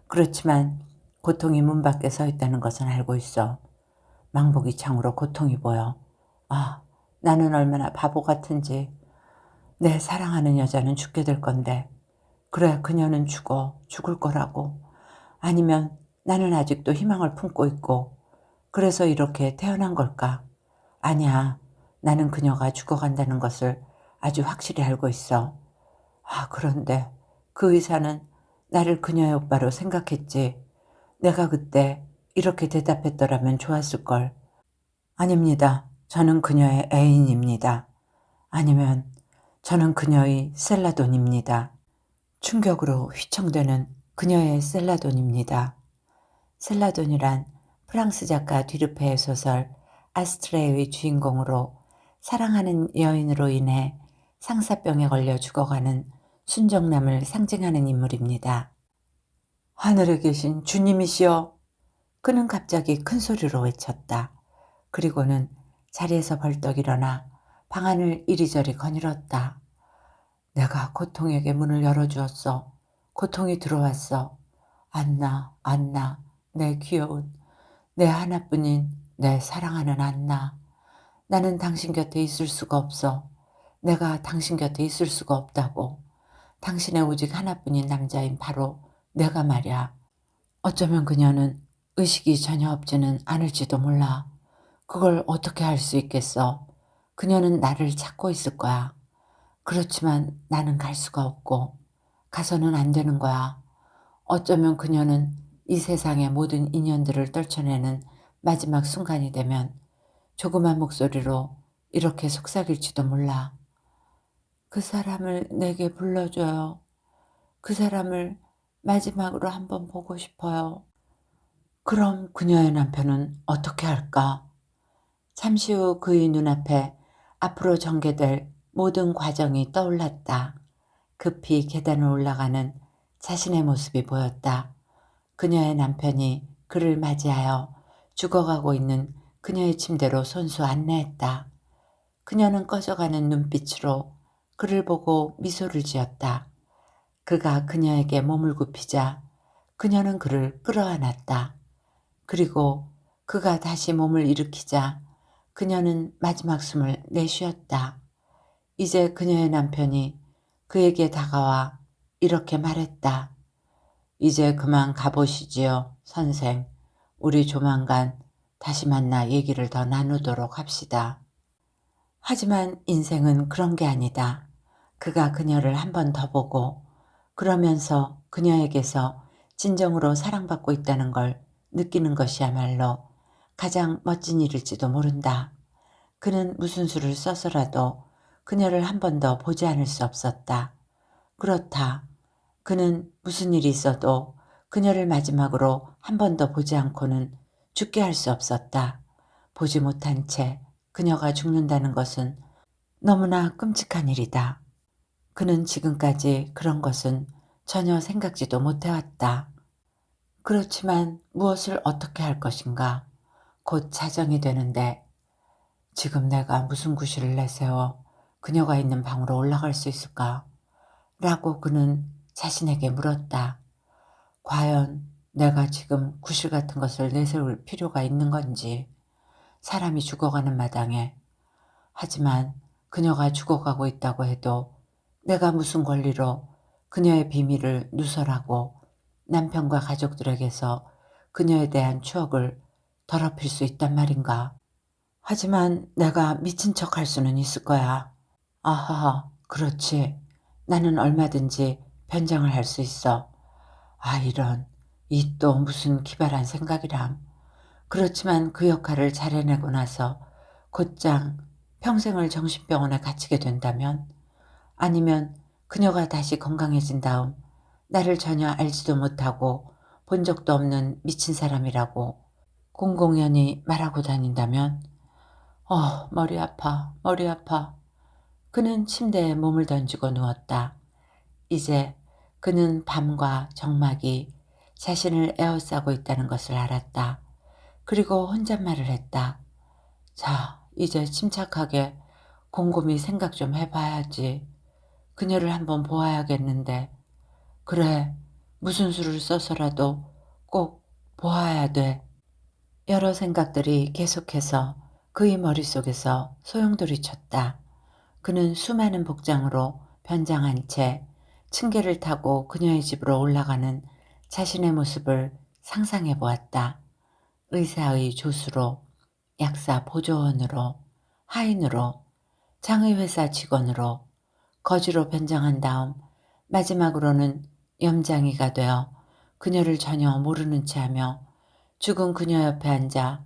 그렇지만 고통이 문 밖에 서 있다는 것은 알고 있어. 망복이 창으로 고통이 보여. 아, 나는 얼마나 바보 같은지. 내 사랑하는 여자는 죽게 될 건데. 그래, 그녀는 죽을 거라고. 아니면 나는 아직도 희망을 품고 있고, 그래서 이렇게 태어난 걸까? 아니야, 나는 그녀가 죽어간다는 것을 아주 확실히 알고 있어. 아, 그런데 그 의사는 나를 그녀의 오빠로 생각했지. 내가 그때 이렇게 대답했더라면 좋았을걸. 아닙니다. 저는 그녀의 애인입니다. 아니면 저는 그녀의 셀라돈입니다. 충격으로 휘청대는 그녀의 셀라돈입니다. 셀라돈이란 프랑스 작가 뒤르페의 소설 아스트레의 주인공으로 사랑하는 여인으로 인해 상사병에 걸려 죽어가는 순정남을 상징하는 인물입니다. 하늘에 계신 주님이시여. 그는 갑자기 큰 소리로 외쳤다. 그리고는 자리에서 벌떡 일어나 방안을 이리저리 거닐었다. 내가 고통에게 문을 열어주었어. 고통이 들어왔어. 안나, 안나, 내 귀여운, 내 하나뿐인 내 사랑하는 안나. 나는 당신 곁에 있을 수가 없어. 내가 당신 곁에 있을 수가 없다고. 당신의 오직 하나뿐인 남자인 바로 내가 말이야. 어쩌면 그녀는 의식이 전혀 없지는 않을지도 몰라. 그걸 어떻게 할 수 있겠어. 그녀는 나를 찾고 있을 거야. 그렇지만 나는 갈 수가 없고 가서는 안 되는 거야. 어쩌면 그녀는 이 세상의 모든 인연들을 떨쳐내는 마지막 순간이 되면 조그만 목소리로 이렇게 속삭일지도 몰라. 그 사람을 내게 불러줘요. 그 사람을 마지막으로 한번 보고 싶어요. 그럼 그녀의 남편은 어떻게 할까? 잠시 후 그의 눈앞에 앞으로 전개될 모든 과정이 떠올랐다. 급히 계단을 올라가는 자신의 모습이 보였다. 그녀의 남편이 그를 맞이하여 죽어가고 있는 그녀의 침대로 손수 안내했다. 그녀는 꺼져가는 눈빛으로 그를 보고 미소를 지었다. 그가 그녀에게 몸을 굽히자 그녀는 그를 끌어안았다. 그리고 그가 다시 몸을 일으키자 그녀는 마지막 숨을 내쉬었다. 이제 그녀의 남편이 그에게 다가와 이렇게 말했다. 이제 그만 가보시지요, 선생. 우리 조만간 다시 만나 얘기를 더 나누도록 합시다. 하지만 인생은 그런 게 아니다. 그가 그녀를 한 번 더 보고 그러면서 그녀에게서 진정으로 사랑받고 있다는 걸 느끼는 것이야말로 가장 멋진 일일지도 모른다. 그는 무슨 수를 써서라도 그녀를 한 번 더 보지 않을 수 없었다. 그렇다. 그는 무슨 일이 있어도 그녀를 마지막으로 한 번 더 보지 않고는 죽게 할 수 없었다. 보지 못한 채 그녀가 죽는다는 것은 너무나 끔찍한 일이다. 그는 지금까지 그런 것은 전혀 생각지도 못해왔다. 그렇지만 무엇을 어떻게 할 것인가? 곧 자정이 되는데 지금 내가 무슨 구실을 내세워 그녀가 있는 방으로 올라갈 수 있을까? 라고 그는 자신에게 물었다. 과연 내가 지금 구실 같은 것을 내세울 필요가 있는 건지, 사람이 죽어가는 마당에. 하지만 그녀가 죽어가고 있다고 해도 내가 무슨 권리로 그녀의 비밀을 누설하고 남편과 가족들에게서 그녀에 대한 추억을 더럽힐 수 있단 말인가. 하지만 내가 미친 척 할 수는 있을 거야. 아하하, 그렇지. 나는 얼마든지 변장을 할 수 있어. 아, 이런, 이 또 무슨 기발한 생각이람. 그렇지만 그 역할을 잘 해내고 나서 곧장 평생을 정신병원에 갇히게 된다면, 아니면 그녀가 다시 건강해진 다음 나를 전혀 알지도 못하고 본 적도 없는 미친 사람이라고 공공연히 말하고 다닌다면, 머리 아파, 머리 아파. 그는 침대에 몸을 던지고 누웠다. 이제 그는 밤과 정막이 자신을 에워싸고 있다는 것을 알았다. 그리고 혼잣말을 했다. 자, 이제 침착하게 곰곰이 생각 좀 해봐야지. 그녀를 한번 보아야겠는데. 그래, 무슨 수를 써서라도 꼭 보아야 돼. 여러 생각들이 계속해서 그의 머릿속에서 소용돌이쳤다. 그는 수많은 복장으로 변장한 채 층계를 타고 그녀의 집으로 올라가는 자신의 모습을 상상해 보았다. 의사의 조수로, 약사 보조원으로, 하인으로, 장의회사 직원으로, 거지로 변장한 다음 마지막으로는 염장이가 되어 그녀를 전혀 모르는 채 하며 죽은 그녀 옆에 앉아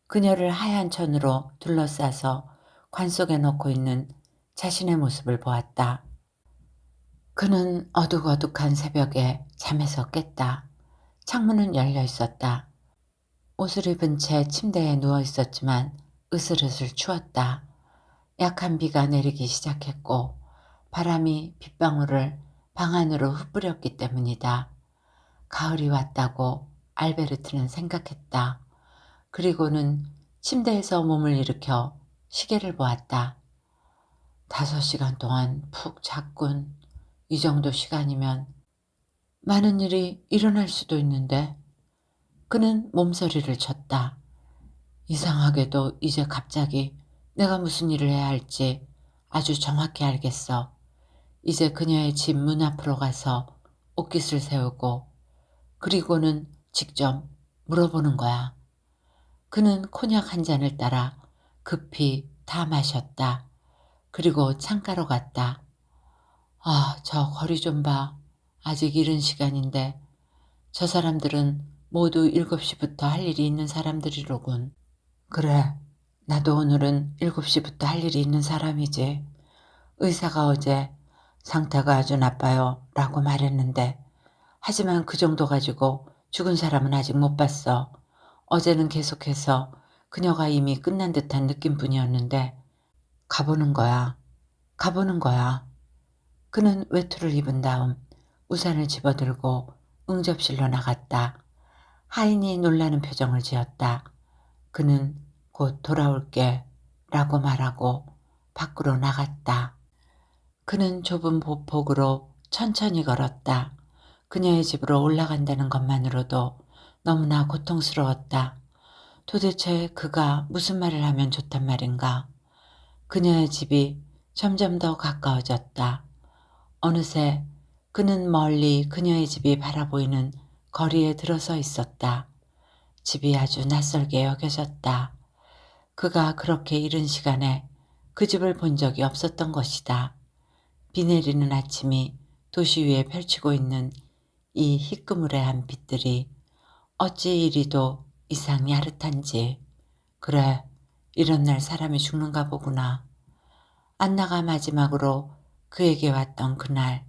그녀를 하얀 천으로 둘러싸서 관 속에 넣고 있는 자신의 모습을 보았다. 그는 어둑어둑한 새벽에 잠에서 깼다. 창문은 열려 있었다. 옷을 입은 채 침대에 누워 있었지만 으슬으슬 추웠다. 약한 비가 내리기 시작했고 바람이 빗방울을 방 안으로 흩뿌렸기 때문이다. 가을이 왔다고 알베르트는 생각했다. 그리고는 침대에서 몸을 일으켜 시계를 보았다. 5시간 동안 푹 잤군. 이 정도 시간이면 많은 일이 일어날 수도 있는데. 그는 몸서리를 쳤다. 이상하게도 이제 갑자기 내가 무슨 일을 해야 할지 아주 정확히 알겠어. 이제 그녀의 집 문 앞으로 가서 옷깃을 세우고 그리고는 직접 물어보는 거야. 그는 콘약 한 잔을 따라 급히 다 마셨다. 그리고 창가로 갔다. 아, 저 거리 좀 봐. 아직 이른 시간인데 저 사람들은 모두 7시부터 할 일이 있는 사람들이로군. 그래, 나도 오늘은 7시부터 할 일이 있는 사람이지. 의사가 어제 상태가 아주 나빠요 라고 말했는데, 하지만 그 정도 가지고 죽은 사람은 아직 못 봤어. 어제는 계속해서 그녀가 이미 끝난 듯한 느낌뿐이었는데 가보는 거야. 가보는 거야. 그는 외투를 입은 다음 우산을 집어들고 응접실로 나갔다. 하인이 놀라는 표정을 지었다. 그는 곧 돌아올게 라고 말하고 밖으로 나갔다. 그는 좁은 보폭으로 천천히 걸었다. 그녀의 집으로 올라간다는 것만으로도 너무나 고통스러웠다. 도대체 그가 무슨 말을 하면 좋단 말인가. 그녀의 집이 점점 더 가까워졌다. 어느새 그는 멀리 그녀의 집이 바라보이는 거리에 들어서 있었다. 집이 아주 낯설게 여겨졌다. 그가 그렇게 이른 시간에 그 집을 본 적이 없었던 것이다. 비 내리는 아침이 도시 위에 펼치고 있는 이 희끄무레한 빛들이 어찌 이리도 이상 야릇한지. 그래, 이런 날 사람이 죽는가 보구나. 안나가 마지막으로 그에게 왔던 그날,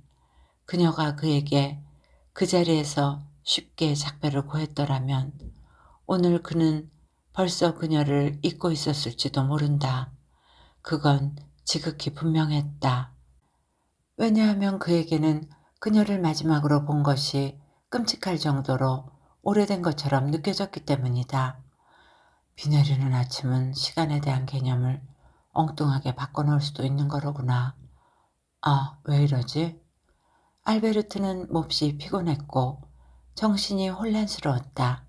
그녀가 그에게 그 자리에서 쉽게 작별을 고했더라면 오늘 그는 벌써 그녀를 잊고 있었을지도 모른다. 그건 지극히 분명했다. 왜냐하면 그에게는 그녀를 마지막으로 본 것이 끔찍할 정도로 오래된 것처럼 느껴졌기 때문이다. 비 내리는 아침은 시간에 대한 개념을 엉뚱하게 바꿔놓을 수도 있는 거로구나. 아, 왜 이러지? 알베르트는 몹시 피곤했고 정신이 혼란스러웠다.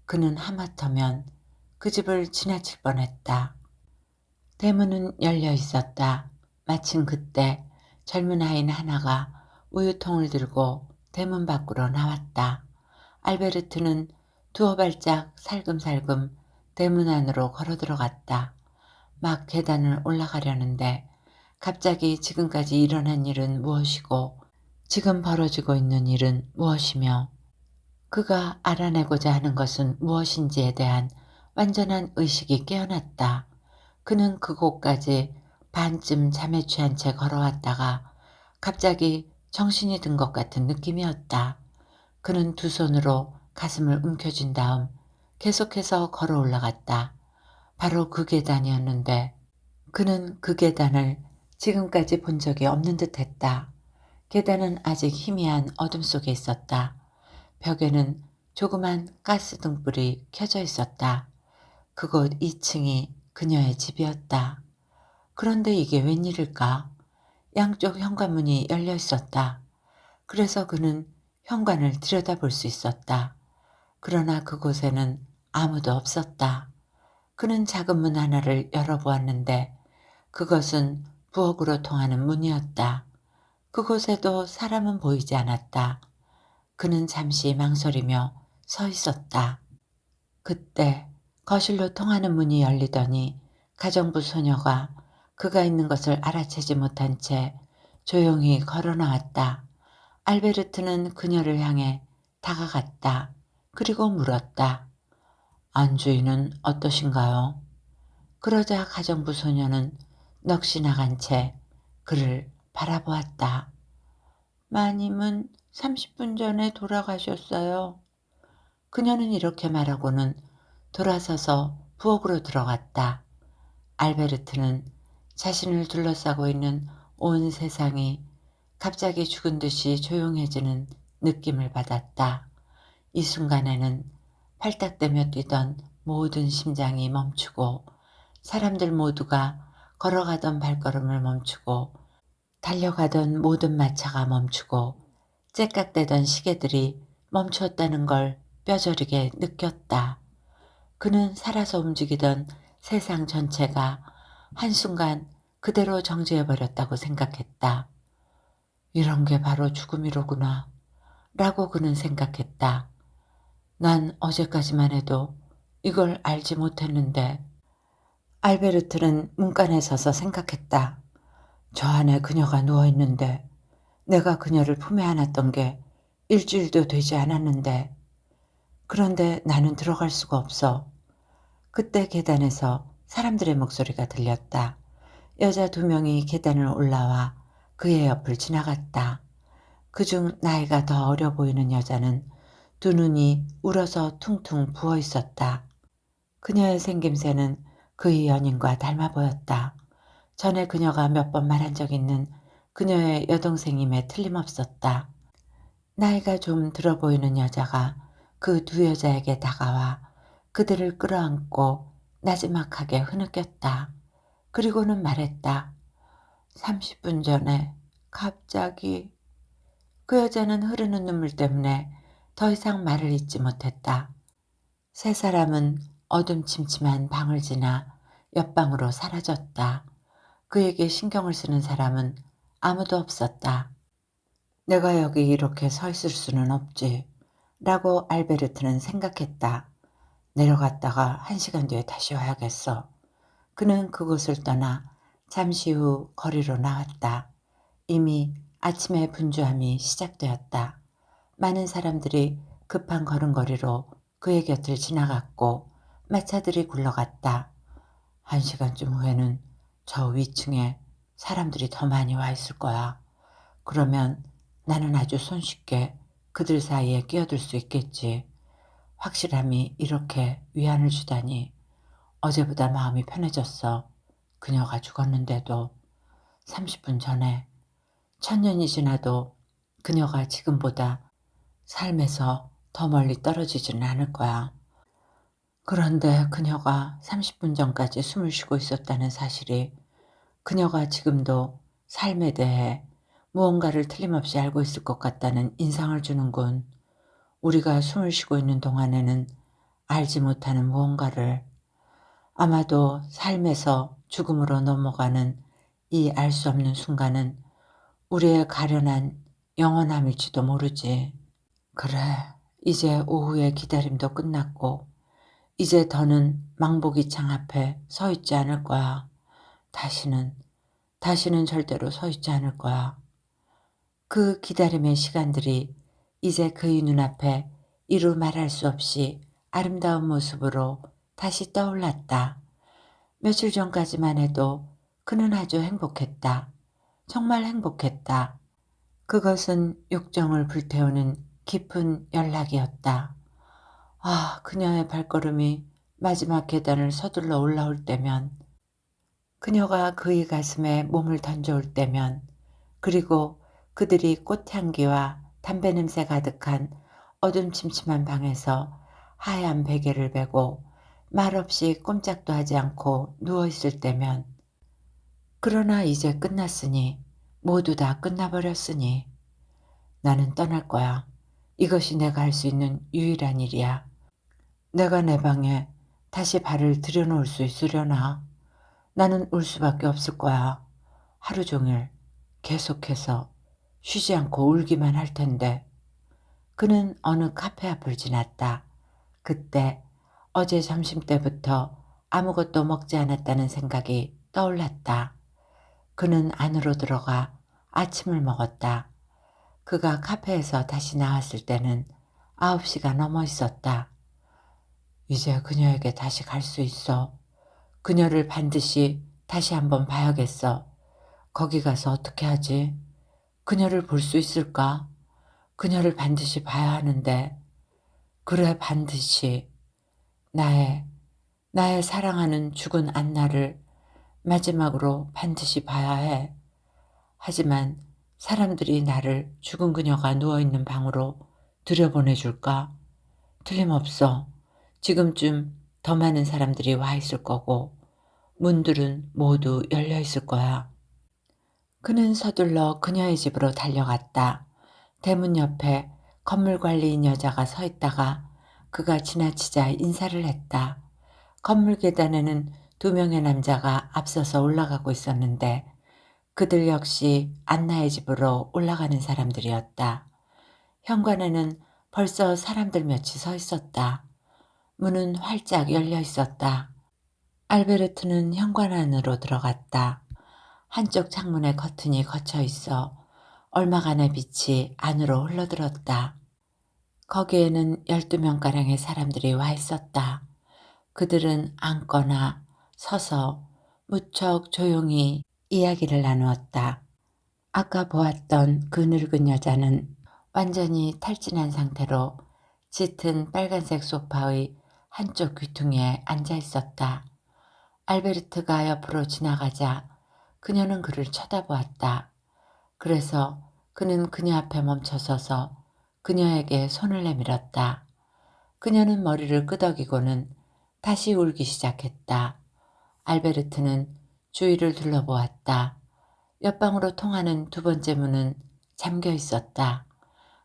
그는 하마터면 그 집을 지나칠 뻔했다. 대문은 열려 있었다. 마침 그때 젊은 아인 하나가 우유통을 들고 대문 밖으로 나왔다. 알베르트는 두어 발짝 살금살금 대문 안으로 걸어 들어갔다. 막 계단을 올라가려는데 갑자기 지금까지 일어난 일은 무엇이고 지금 벌어지고 있는 일은 무엇이며 그가 알아내고자 하는 것은 무엇인지에 대한 완전한 의식이 깨어났다. 그는 그곳까지 반쯤 잠에 취한 채 걸어왔다가 갑자기 정신이 든 것 같은 느낌이었다. 그는 두 손으로 가슴을 움켜쥔 다음 계속해서 걸어 올라갔다. 바로 그 계단이었는데 그는 그 계단을 지금까지 본 적이 없는 듯했다. 계단은 아직 희미한 어둠 속에 있었다. 벽에는 조그만 가스 등불이 켜져 있었다. 그곳 2층이 그녀의 집이었다. 그런데 이게 웬일일까? 양쪽 현관문이 열려 있었다. 그래서 그는 현관을 들여다볼 수 있었다. 그러나 그곳에는 아무도 없었다. 그는 작은 문 하나를 열어보았는데 그것은 부엌으로 통하는 문이었다. 그곳에도 사람은 보이지 않았다. 그는 잠시 망설이며 서 있었다. 그때 거실로 통하는 문이 열리더니 가정부 소녀가 그가 있는 것을 알아채지 못한 채 조용히 걸어 나왔다. 알베르트는 그녀를 향해 다가갔다. 그리고 물었다. 안주인은 어떠신가요? 그러자 가정부 소녀는 넋이 나간 채 그를 바라보았다. 마님은 30분 전에 돌아가셨어요. 그녀는 이렇게 말하고는 돌아서서 부엌으로 들어갔다. 알베르트는 자신을 둘러싸고 있는 온 세상이 갑자기 죽은 듯이 조용해지는 느낌을 받았다. 이 순간에는 팔딱대며 뛰던 모든 심장이 멈추고 사람들 모두가 걸어가던 발걸음을 멈추고 달려가던 모든 마차가 멈추고 째깍대던 시계들이 멈추었다는 걸 뼈저리게 느꼈다. 그는 살아서 움직이던 세상 전체가 한순간 그대로 정지해버렸다고 생각했다. 이런 게 바로 죽음이로구나 라고 그는 생각했다. 난 어제까지만 해도 이걸 알지 못했는데 알베르트는 문간에 서서 생각했다. 저 안에 그녀가 누워있는데 내가 그녀를 품에 안았던 게 일주일도 되지 않았는데 그런데 나는 들어갈 수가 없어. 그때 계단에서 사람들의 목소리가 들렸다. 여자 2명이 계단을 올라와 그의 옆을 지나갔다. 그중 나이가 더 어려 보이는 여자는 두 눈이 울어서 퉁퉁 부어 있었다. 그녀의 생김새는 그의 연인과 닮아 보였다. 전에 그녀가 몇 번 말한 적 있는 그녀의 여동생임에 틀림없었다. 나이가 좀 들어 보이는 여자가 그 두 여자에게 다가와 그들을 끌어안고 나지막하게 흐느꼈다. 그리고는 말했다. 30분 전에 갑자기 그 여자는 흐르는 눈물 때문에 더 이상 말을 잇지 못했다. 세 사람은 어둠침침한 방을 지나 옆방으로 사라졌다. 그에게 신경을 쓰는 사람은 아무도 없었다. 내가 여기 이렇게 서 있을 수는 없지 라고 알베르트는 생각했다. 내려갔다가 1시간 뒤에 다시 와야겠어. 그는 그곳을 떠나 잠시 후 거리로 나왔다. 이미 아침의 분주함이 시작되었다. 많은 사람들이 급한 걸음걸이로 그의 곁을 지나갔고 마차들이 굴러갔다. 1시간쯤 후에는 저 위층에 사람들이 더 많이 와 있을 거야. 그러면 나는 아주 손쉽게 그들 사이에 끼어들 수 있겠지. 확실함이 이렇게 위안을 주다니 어제보다 마음이 편해졌어. 그녀가 죽었는데도 30분 전에 1000년이 지나도 그녀가 지금보다 삶에서 더 멀리 떨어지지는 않을 거야. 그런데 그녀가 30분 전까지 숨을 쉬고 있었다는 사실이 그녀가 지금도 삶에 대해 무언가를 틀림없이 알고 있을 것 같다는 인상을 주는군. 우리가 숨을 쉬고 있는 동안에는 알지 못하는 무언가를. 아마도 삶에서 죽음으로 넘어가는 이 알 수 없는 순간은 우리의 가련한 영원함일지도 모르지. 그래, 이제 오후의 기다림도 끝났고 이제 더는 망보기 창 앞에 서 있지 않을 거야. 다시는 절대로 서 있지 않을 거야. 그 기다림의 시간들이 이제 그의 눈앞에 이루 말할 수 없이 아름다운 모습으로 다시 떠올랐다. 며칠 전까지만 해도 그는 아주 행복했다. 정말 행복했다. 그것은 욕정을 불태우는 깊은 연락이었다. 아, 그녀의 발걸음이 마지막 계단을 서둘러 올라올 때면, 그녀가 그의 가슴에 몸을 던져올 때면, 그리고 그들이 꽃향기와 담배 냄새 가득한 어둠침침한 방에서 하얀 베개를 베고 말없이 꼼짝도 하지 않고 누워있을 때면, 그러나 이제 끝났으니, 모두 다 끝나버렸으니 나는 떠날 거야. 이것이 내가 할 수 있는 유일한 일이야. 내가 내 방에 다시 발을 들여놓을 수 있으려나? 나는 울 수밖에 없을 거야. 하루 종일 계속해서 쉬지 않고 울기만 할 텐데. 그는 어느 카페 앞을 지났다. 그때 어제 점심때부터 아무것도 먹지 않았다는 생각이 떠올랐다. 그는 안으로 들어가 아침을 먹었다. 그가 카페에서 다시 나왔을 때는 9시가 넘어 있었다. 이제 그녀에게 다시 갈 수 있어. 그녀를 반드시 다시 한번 봐야겠어. 거기 가서 어떻게 하지? 그녀를 볼 수 있을까? 그녀를 반드시 봐야 하는데. 그래, 반드시. 나의, 나의 사랑하는 죽은 안나를 마지막으로 반드시 봐야 해. 하지만 사람들이 나를 죽은 그녀가 누워있는 방으로 들여보내줄까? 틀림없어. 지금쯤 더 많은 사람들이 와 있을 거고 문들은 모두 열려 있을 거야. 그는 서둘러 그녀의 집으로 달려갔다. 대문 옆에 건물 관리인 여자가 서 있다가 그가 지나치자 인사를 했다. 건물 계단에는 2명의 남자가 앞서서 올라가고 있었는데 그들 역시 안나의 집으로 올라가는 사람들이었다. 현관에는 벌써 사람들 몇이 서 있었다. 문은 활짝 열려 있었다. 알베르트는 현관 안으로 들어갔다. 한쪽 창문에 커튼이 걷혀 있어 얼마간의 빛이 안으로 흘러들었다. 거기에는 12명가량의 사람들이 와 있었다. 그들은 앉거나 서서 무척 조용히 이야기를 나누었다. 아까 보았던 그 늙은 여자는 완전히 탈진한 상태로 짙은 빨간색 소파의 한쪽 귀퉁이에 앉아 있었다. 알베르트가 옆으로 지나가자 그녀는 그를 쳐다보았다. 그래서 그는 그녀 앞에 멈춰서서 그녀에게 손을 내밀었다. 그녀는 머리를 끄덕이고는 다시 울기 시작했다. 알베르트는 주위를 둘러보았다. 옆방으로 통하는 2번째 문은 잠겨 있었다.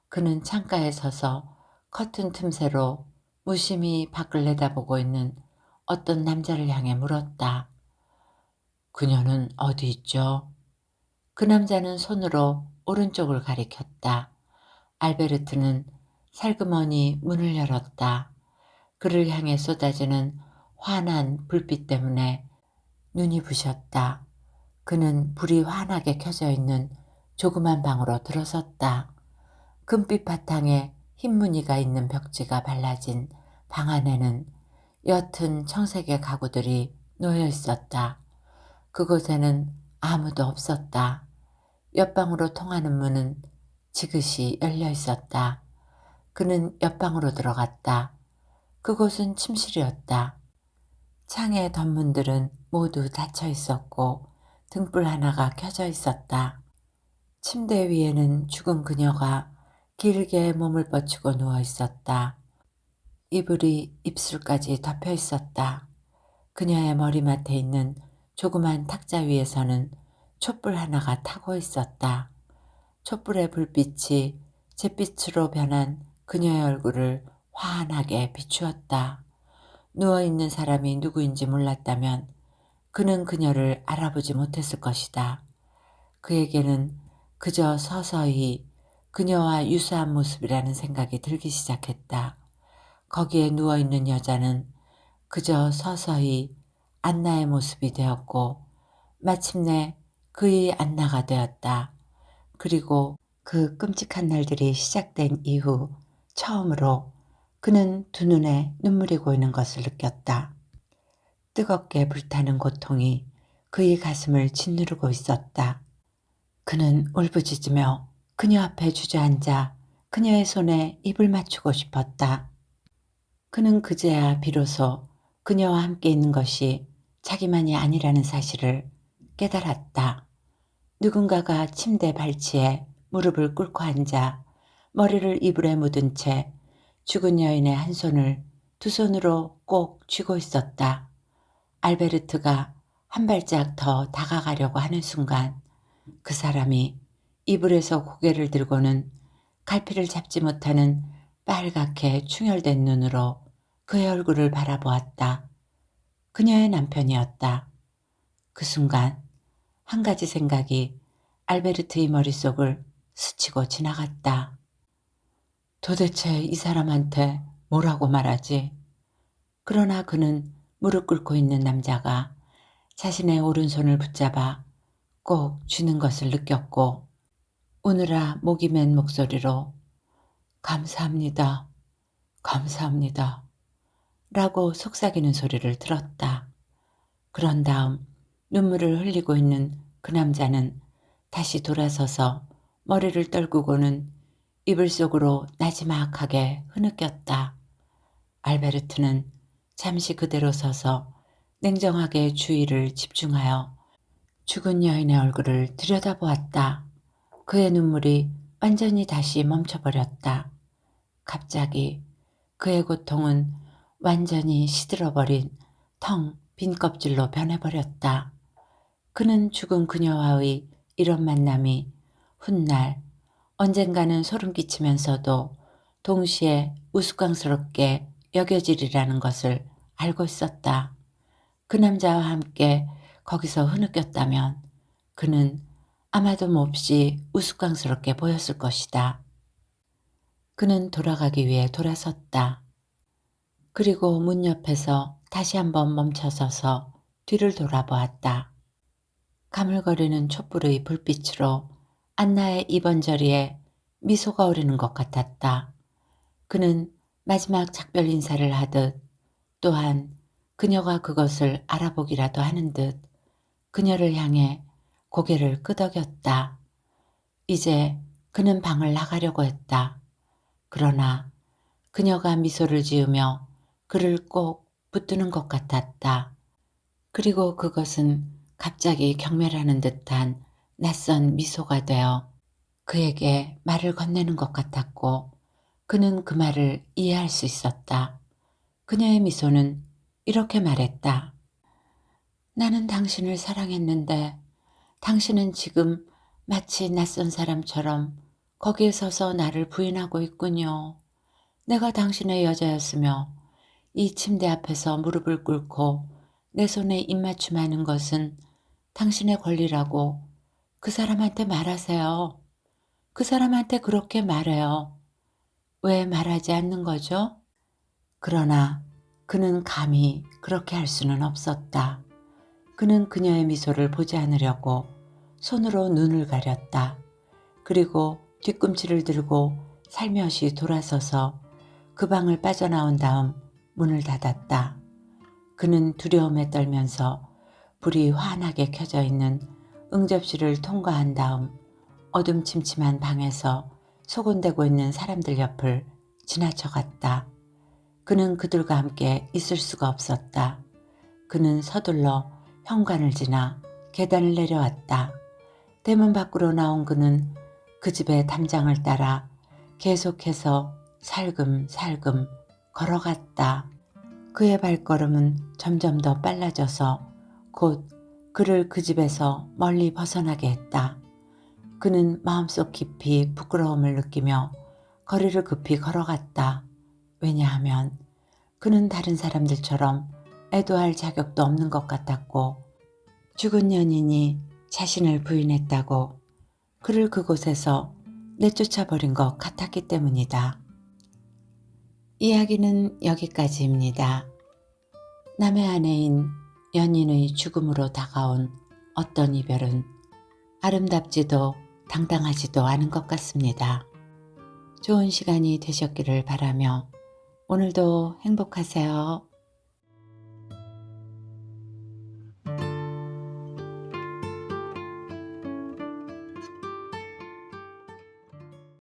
그는 창가에 서서 커튼 틈새로 무심히 밖을 내다보고 있는 어떤 남자를 향해 물었다. 그녀는 어디 있죠? 그 남자는 손으로 오른쪽을 가리켰다. 알베르트는 살그머니 문을 열었다. 그를 향해 쏟아지는 환한 불빛 때문에 눈이 부셨다. 그는 불이 환하게 켜져 있는 조그만 방으로 들어섰다. 금빛 바탕에 흰 무늬가 있는 벽지가 발라진 방 안에는 옅은 청색의 가구들이 놓여 있었다. 그곳에는 아무도 없었다. 옆방으로 통하는 문은 지그시 열려 있었다. 그는 옆방으로 들어갔다. 그곳은 침실이었다. 창의 덧문들은 모두 닫혀 있었고 등불 하나가 켜져 있었다. 침대 위에는 죽은 그녀가 길게 몸을 뻗치고 누워 있었다. 이불이 입술까지 덮여 있었다. 그녀의 머리맡에 있는 조그만 탁자 위에서는 촛불 하나가 타고 있었다. 촛불의 불빛이 잿빛으로 변한 그녀의 얼굴을 환하게 비추었다. 누워있는 사람이 누구인지 몰랐다면 그는 그녀를 알아보지 못했을 것이다. 그에게는 그저 서서히 그녀와 유사한 모습이라는 생각이 들기 시작했다. 거기에 누워있는 여자는 그저 서서히 안나의 모습이 되었고 마침내 그의 안나가 되었다. 그리고 그 끔찍한 날들이 시작된 이후 처음으로 그는 두 눈에 눈물이 고이는 것을 느꼈다. 뜨겁게 불타는 고통이 그의 가슴을 짓누르고 있었다. 그는 울부짖으며 그녀 앞에 주저앉아 그녀의 손에 입을 맞추고 싶었다. 그는 그제야 비로소 그녀와 함께 있는 것이 자기만이 아니라는 사실을 깨달았다. 누군가가 침대 발치에 무릎을 꿇고 앉아 머리를 이불에 묻은 채 죽은 여인의 한 손을 두 손으로 꼭 쥐고 있었다. 알베르트가 한 발짝 더 다가가려고 하는 순간 그 사람이 이불에서 고개를 들고는 갈피를 잡지 못하는 빨갛게 충혈된 눈으로 그의 얼굴을 바라보았다. 그녀의 남편이었다. 그 순간 한 가지 생각이 알베르트의 머릿속을 스치고 지나갔다. 도대체 이 사람한테 뭐라고 말하지? 그러나 그는 무릎 꿇고 있는 남자가 자신의 오른손을 붙잡아 꼭 쥐는 것을 느꼈고 우느라 목이 맨 목소리로 감사합니다. 감사합니다. 라고 속삭이는 소리를 들었다. 그런 다음 눈물을 흘리고 있는 그 남자는 다시 돌아서서 머리를 떨구고는 이불 속으로 나지막하게 흐느꼈다. 알베르트는 잠시 그대로 서서 냉정하게 주위를 집중하여 죽은 여인의 얼굴을 들여다보았다. 그의 눈물이 완전히 다시 멈춰버렸다. 갑자기 그의 고통은 완전히 시들어버린 텅 빈 껍질로 변해버렸다. 그는 죽은 그녀와의 이런 만남이 훗날 언젠가는 소름 끼치면서도 동시에 우스꽝스럽게 여겨지리라는 것을 알고 있었다. 그 남자와 함께 거기서 흐느꼈다면 그는 아마도 몹시 우스꽝스럽게 보였을 것이다. 그는 돌아가기 위해 돌아섰다. 그리고 문 옆에서 다시 한번 멈춰서서 뒤를 돌아보았다. 가물거리는 촛불의 불빛으로 안나의 입언저리에 미소가 오르는 것 같았다. 그는 마지막 작별 인사를 하듯 또한 그녀가 그것을 알아보기라도 하는 듯 그녀를 향해 고개를 끄덕였다. 이제 그는 방을 나가려고 했다. 그러나 그녀가 미소를 지으며 그를 꼭 붙드는 것 같았다. 그리고 그것은 갑자기 경멸하는 듯한 낯선 미소가 되어 그에게 말을 건네는 것 같았고 그는 그 말을 이해할 수 있었다. 그녀의 미소는 이렇게 말했다. 나는 당신을 사랑했는데 당신은 지금 마치 낯선 사람처럼 거기에 서서 나를 부인하고 있군요. 내가 당신의 여자였으며 이 침대 앞에서 무릎을 꿇고 내 손에 입맞춤하는 것은 당신의 권리라고 그 사람한테 말하세요. 그 사람한테 그렇게 말해요. 왜 말하지 않는 거죠? 그러나 그는 감히 그렇게 할 수는 없었다. 그는 그녀의 미소를 보지 않으려고 손으로 눈을 가렸다. 그리고 뒤꿈치를 들고 살며시 돌아서서 그 방을 빠져나온 다음 문을 닫았다. 그는 두려움에 떨면서 불이 환하게 켜져 있는 응접실을 통과한 다음 어둠침침한 방에서 소곤대고 있는 사람들 옆을 지나쳐갔다. 그는 그들과 함께 있을 수가 없었다. 그는 서둘러 현관을 지나 계단을 내려왔다. 대문 밖으로 나온 그는 그 집의 담장을 따라 계속해서 살금살금 걸어갔다. 그의 발걸음은 점점 더 빨라져서 곧 그를 그 집에서 멀리 벗어나게 했다. 그는 마음속 깊이 부끄러움을 느끼며 거리를 급히 걸어갔다. 왜냐하면 그는 다른 사람들처럼 애도할 자격도 없는 것 같았고 죽은 연인이 자신을 부인했다고 그를 그곳에서 내쫓아버린 것 같았기 때문이다. 이야기는 여기까지입니다. 남의 아내인 연인의 죽음으로 다가온 어떤 이별은 아름답지도 당당하지도 않은 것 같습니다. 좋은 시간이 되셨기를 바라며 오늘도 행복하세요.